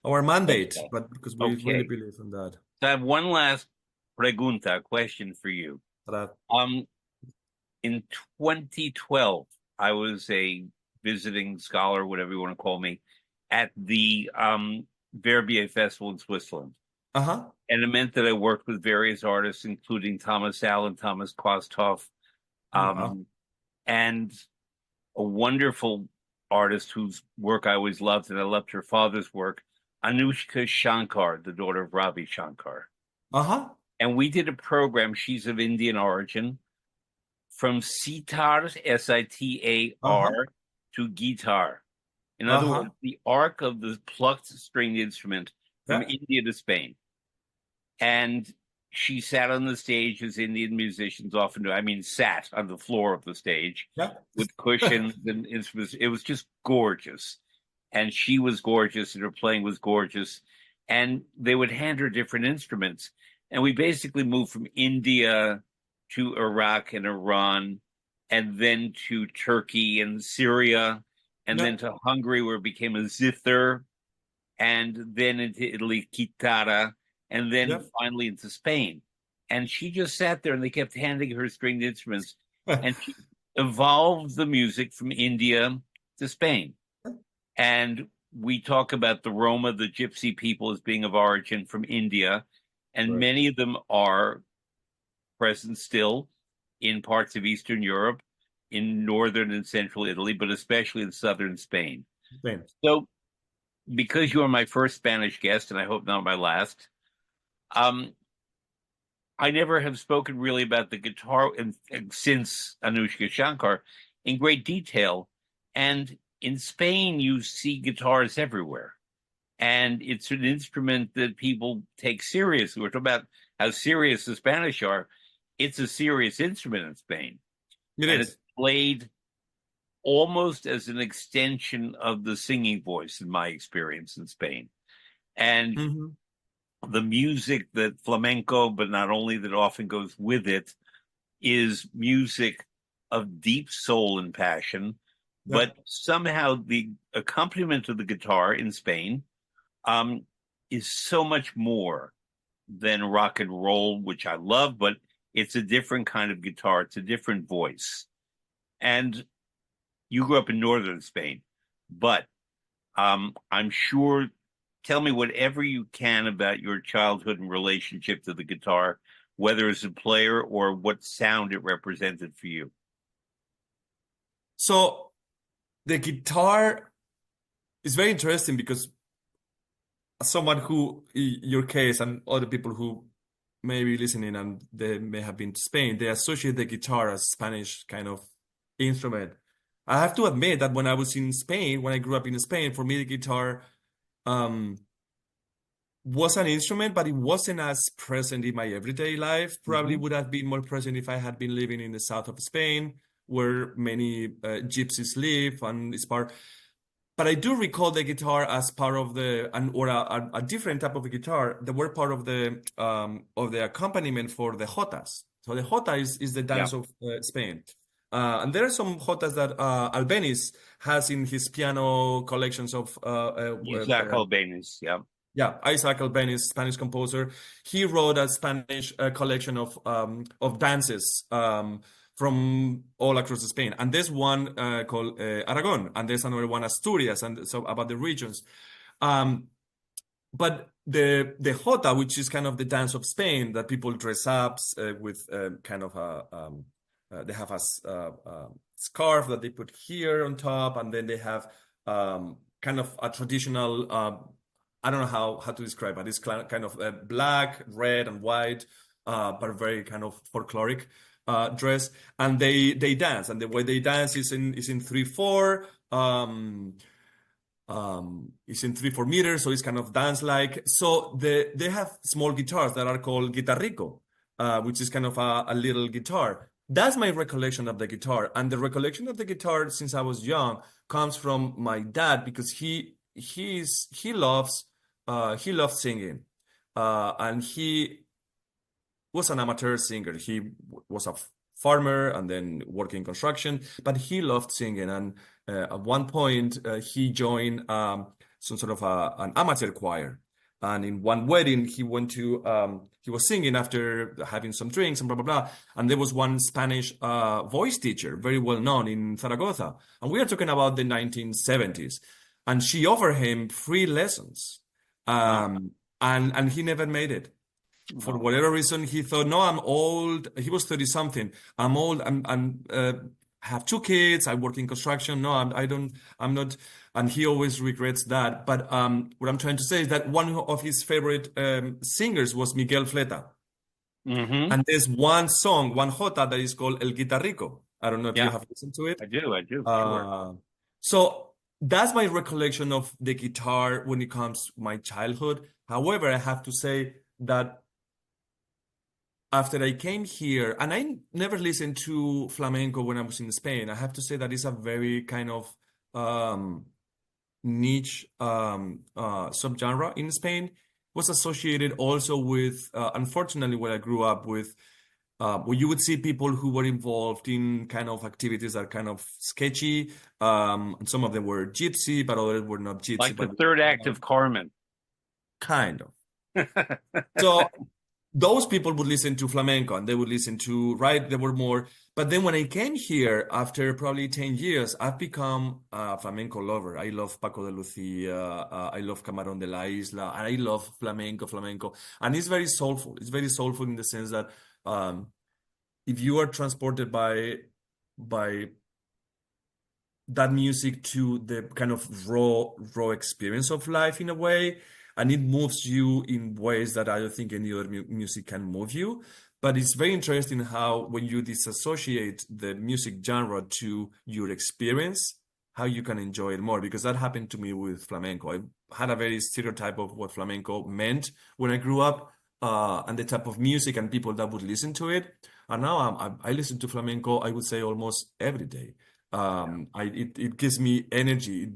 mandate, Okay. but because we really Okay. believe in that. So I have one last question for you. That In 2012, I was a visiting scholar, whatever you want to call me, at the Verbier Festival in Switzerland. Uh-huh. And it meant that I worked with various artists, including Thomas Allen, Thomas Kosthoff, Oh, wow. and a wonderful artist whose work I always loved, and I loved her father's work, Anushka Shankar, the daughter of Ravi Shankar. Uh-huh. And we did a program, she's of Indian origin, from sitar, Sitar, Uh-huh. to guitar. In other Uh-huh. words, the arc of the plucked stringed instrument from Yeah. India to Spain. And she sat on the stage as Indian musicians often do. I mean, sat on the floor of the stage Yeah. with cushions, and it was just gorgeous. And she was gorgeous, and her playing was gorgeous. And they would hand her different instruments. And we basically moved from India to Iraq and Iran, and then to Turkey and Syria, and Yeah. then to Hungary, where it became a zither, and then into Italy, Kitara, and then Yeah. finally into Spain. And she just sat there and they kept handing her stringed instruments. And she evolved the music from India to Spain. And we talk about the Roma, the Gypsy people, as being of origin from India. And Right. many of them are present still in parts of Eastern Europe, in northern and central Italy, but especially in southern Spain. Spain. So, because you are my first Spanish guest, and I hope not my last, um, I never have spoken really about the guitar since Anushka Shankar in great detail. And in Spain, you see guitars everywhere. And it's an instrument that people take seriously. We're talking about how serious the Spanish are. It's a serious instrument in Spain. It And it's is. played almost as an extension of the singing voice, in my experience in Spain. And Mm-hmm. the music that flamenco, but not only that often goes with it, is music of deep soul and passion. Yeah. But somehow the accompaniment of the guitar in Spain um, is so much more than rock and roll, which I love, but it's a different kind of guitar. It's a different voice. And you grew up in northern Spain, but I'm sure, tell me whatever you can about your childhood and relationship to the guitar, whether as a player or what sound it represented for you. So the guitar is very interesting because as someone who, in your case, and other people who may be listening and they may have been to Spain, they associate the guitar as Spanish kind of instrument. I have to admit that when I was in Spain, when I grew up in Spain, for me the guitar um, was an instrument, but it wasn't as present in my everyday life. Probably Mm-hmm. would have been more present if I had been living in the south of Spain, where many gypsies live, and it's part. But I do recall the guitar as part of or a different type of guitar that were part of the accompaniment for the jotas. So the jota is the Yeah, dance of Spain. And there are some jotas that Albeniz has in his piano collections of Isaac Albeniz. Yeah, yeah, Isaac Albeniz, Spanish composer. He wrote a Spanish collection of dances from all across Spain, and there's one called Aragon, and there's another one Asturias, and so about the regions. Um, but the jota, which is kind of the dance of Spain, that people dress up with kind of they have a scarf that they put here on top, and then they have kind of a traditional. I don't know how to describe it. It's kind of black, red, and white, but very kind of folkloric dress, and they dance, and the way they dance is in 3/4. It's in 3/4 meters, so it's kind of dance like. So they have small guitars that are called guitarrico, which is kind of a little guitar. That's my recollection of the guitar, and the recollection of the guitar since I was young comes from my dad because he loves singing, and he was an amateur singer. He was a farmer and then working in construction, but he loved singing. And at one point, he joined some sort of an amateur choir. And in one wedding, he was singing after having some drinks and blah, blah, blah. And there was one Spanish voice teacher, very well known in Zaragoza. And we are talking about the 1970s. and she offered him free lessons. Oh, And he never made it. For no. whatever reason, he thought, no, I'm old. He was 30 something. I'm old. I'm have two kids. I work in construction. No, I don't, I'm not. And he always regrets that. But what I'm trying to say is that one of his favorite singers was Miguel Fleta. Mm-hmm. And there's one song, one jota that is called El Guitarrico. I don't know if you Yeah, have listened to it. I do, sure. Uh, so that's my recollection of the guitar when it comes to my childhood. However, I have to say that after I came here, and I never listened to flamenco when I was in Spain, I have to say that it's a very kind of um, niche subgenre in Spain. Was associated also with, unfortunately, where I grew up with, where you would see people who were involved in kind of activities that are kind of sketchy. And some of them were gypsy, but others were not gypsy, Like the but third act of Carmen. kind of. So those people would listen to flamenco and they would listen to, right? There were more. But then when I came here after probably 10 years, I've become a flamenco lover. I love Paco de Lucia. I love Camarón de la Isla. And I love flamenco. And it's very soulful. It's very soulful in the sense that um, if you are transported by that music to the kind of raw experience of life in a way, and it moves you in ways that I don't think any other music can move you. But it's very interesting how when you disassociate the music genre to your experience, how you can enjoy it more, because that happened to me with flamenco. I had a very stereotype of what flamenco meant when I grew up, and the type of music and people that would listen to it. And now I listen to flamenco, I would say almost every day. It gives me energy.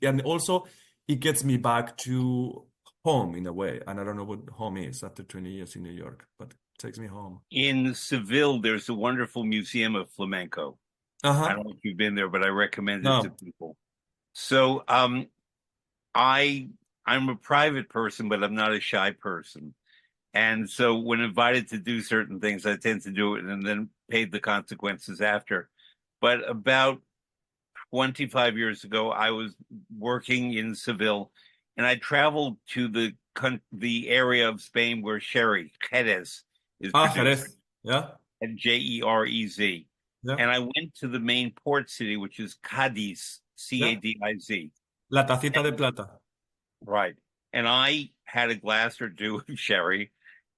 And also it gets me back to home in a way. And I don't know what home is after 20 years in New York, but it takes me home. In Seville, there's a wonderful museum of flamenco. I Uh-huh. don't know if you've been there, but I recommend it to No. people. So, I I'm a private person, but I'm not a shy person. And so when invited to do certain things, I tend to do it and then pay the consequences after. But about 25 years ago, I was working in Seville, and I traveled to the area of Spain where sherry, Jerez, is Ah, produced, Jerez. Yeah. at Jerez. Yeah. And I went to the main port city, which is Cadiz, Yeah. Cadiz. La tacita de And, plata. right. And I had a glass or two of sherry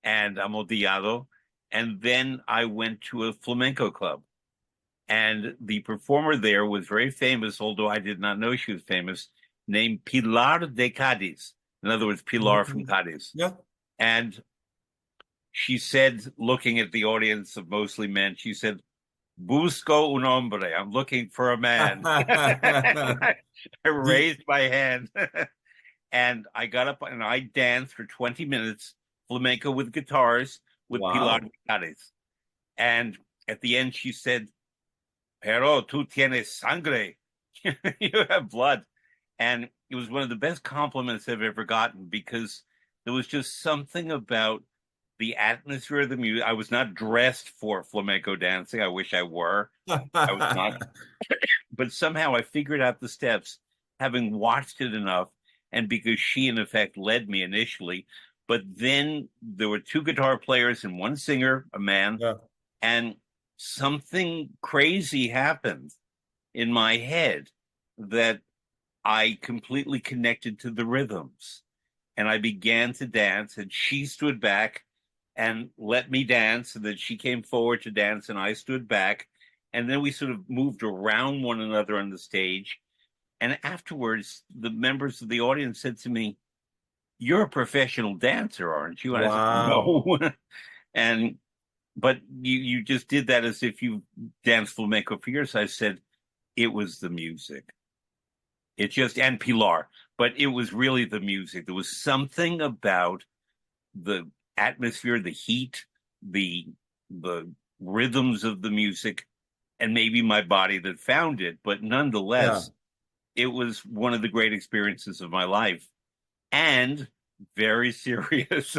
and amontillado, and then I went to a flamenco club. And the performer there was very famous, although I did not know she was famous, named Pilar de Cadiz. In other words, Pilar from Mhm. Cadiz. Yeah. And she said, looking at the audience of mostly men, she said, Busco un hombre. I'm looking for a man. I The, raised my hand and I got up and I danced for 20 minutes, flamenco with guitars with Pilar de wow. Cadiz. And at the end, she said, Pero tú tienes sangre. You have blood. And it was one of the best compliments I've ever gotten because there was just something about the atmosphere of the music. I was not dressed for flamenco dancing. I wish I were. I was not. But somehow I figured out the steps, having watched it enough, and because she, in effect, led me initially. But then there were two guitar players and one singer, a man, Yeah. and something crazy happened in my head that I completely connected to the rhythms. And I began to dance, and she stood back and let me dance. And then she came forward to dance, and I stood back. And then we sort of moved around one another on the stage. And afterwards, the members of the audience said to me, You're a professional dancer, aren't you? And I said, Wow. No. And but you just did that as if you danced flamenco for years. I said it was the music. It just and Pilar, but it was really the music. There was something about the atmosphere, the heat, the rhythms of the music, and maybe my body that found it. But Yeah. nonetheless, it was one of the great experiences of my life, and very serious.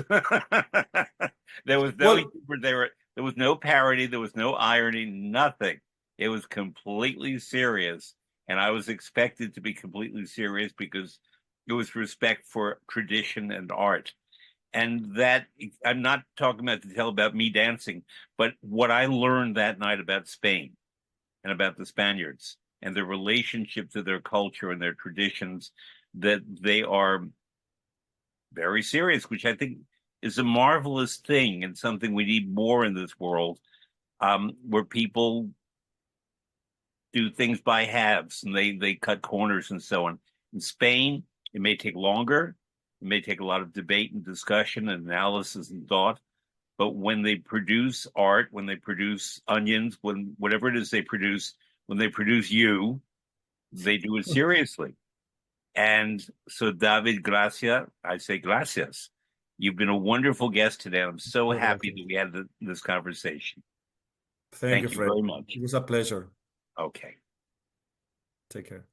There was no Well, humor. There was no parody. There was no irony. Nothing. It was completely serious. and I was expected to be completely serious because it was respect for tradition and art. And that I'm not talking about to tell about me dancing, but what I learned that night about Spain and about the Spaniards and their relationship to their culture and their traditions, that they are very serious, which I think is a marvelous thing and something we need more in this world, where people do things by halves and they cut corners and so on. In Spain, it may take longer. It may take a lot of debate and discussion and analysis and thought. But when they produce art, when they produce onions, when whatever it is they produce, when they produce you, they do it seriously. And so, David Gracia, I say gracias. You've been a wonderful guest today. I'm so You're happy welcome. that we had this conversation. Thank you, Thank you Fred. very much. It was a pleasure. Okay. Take care.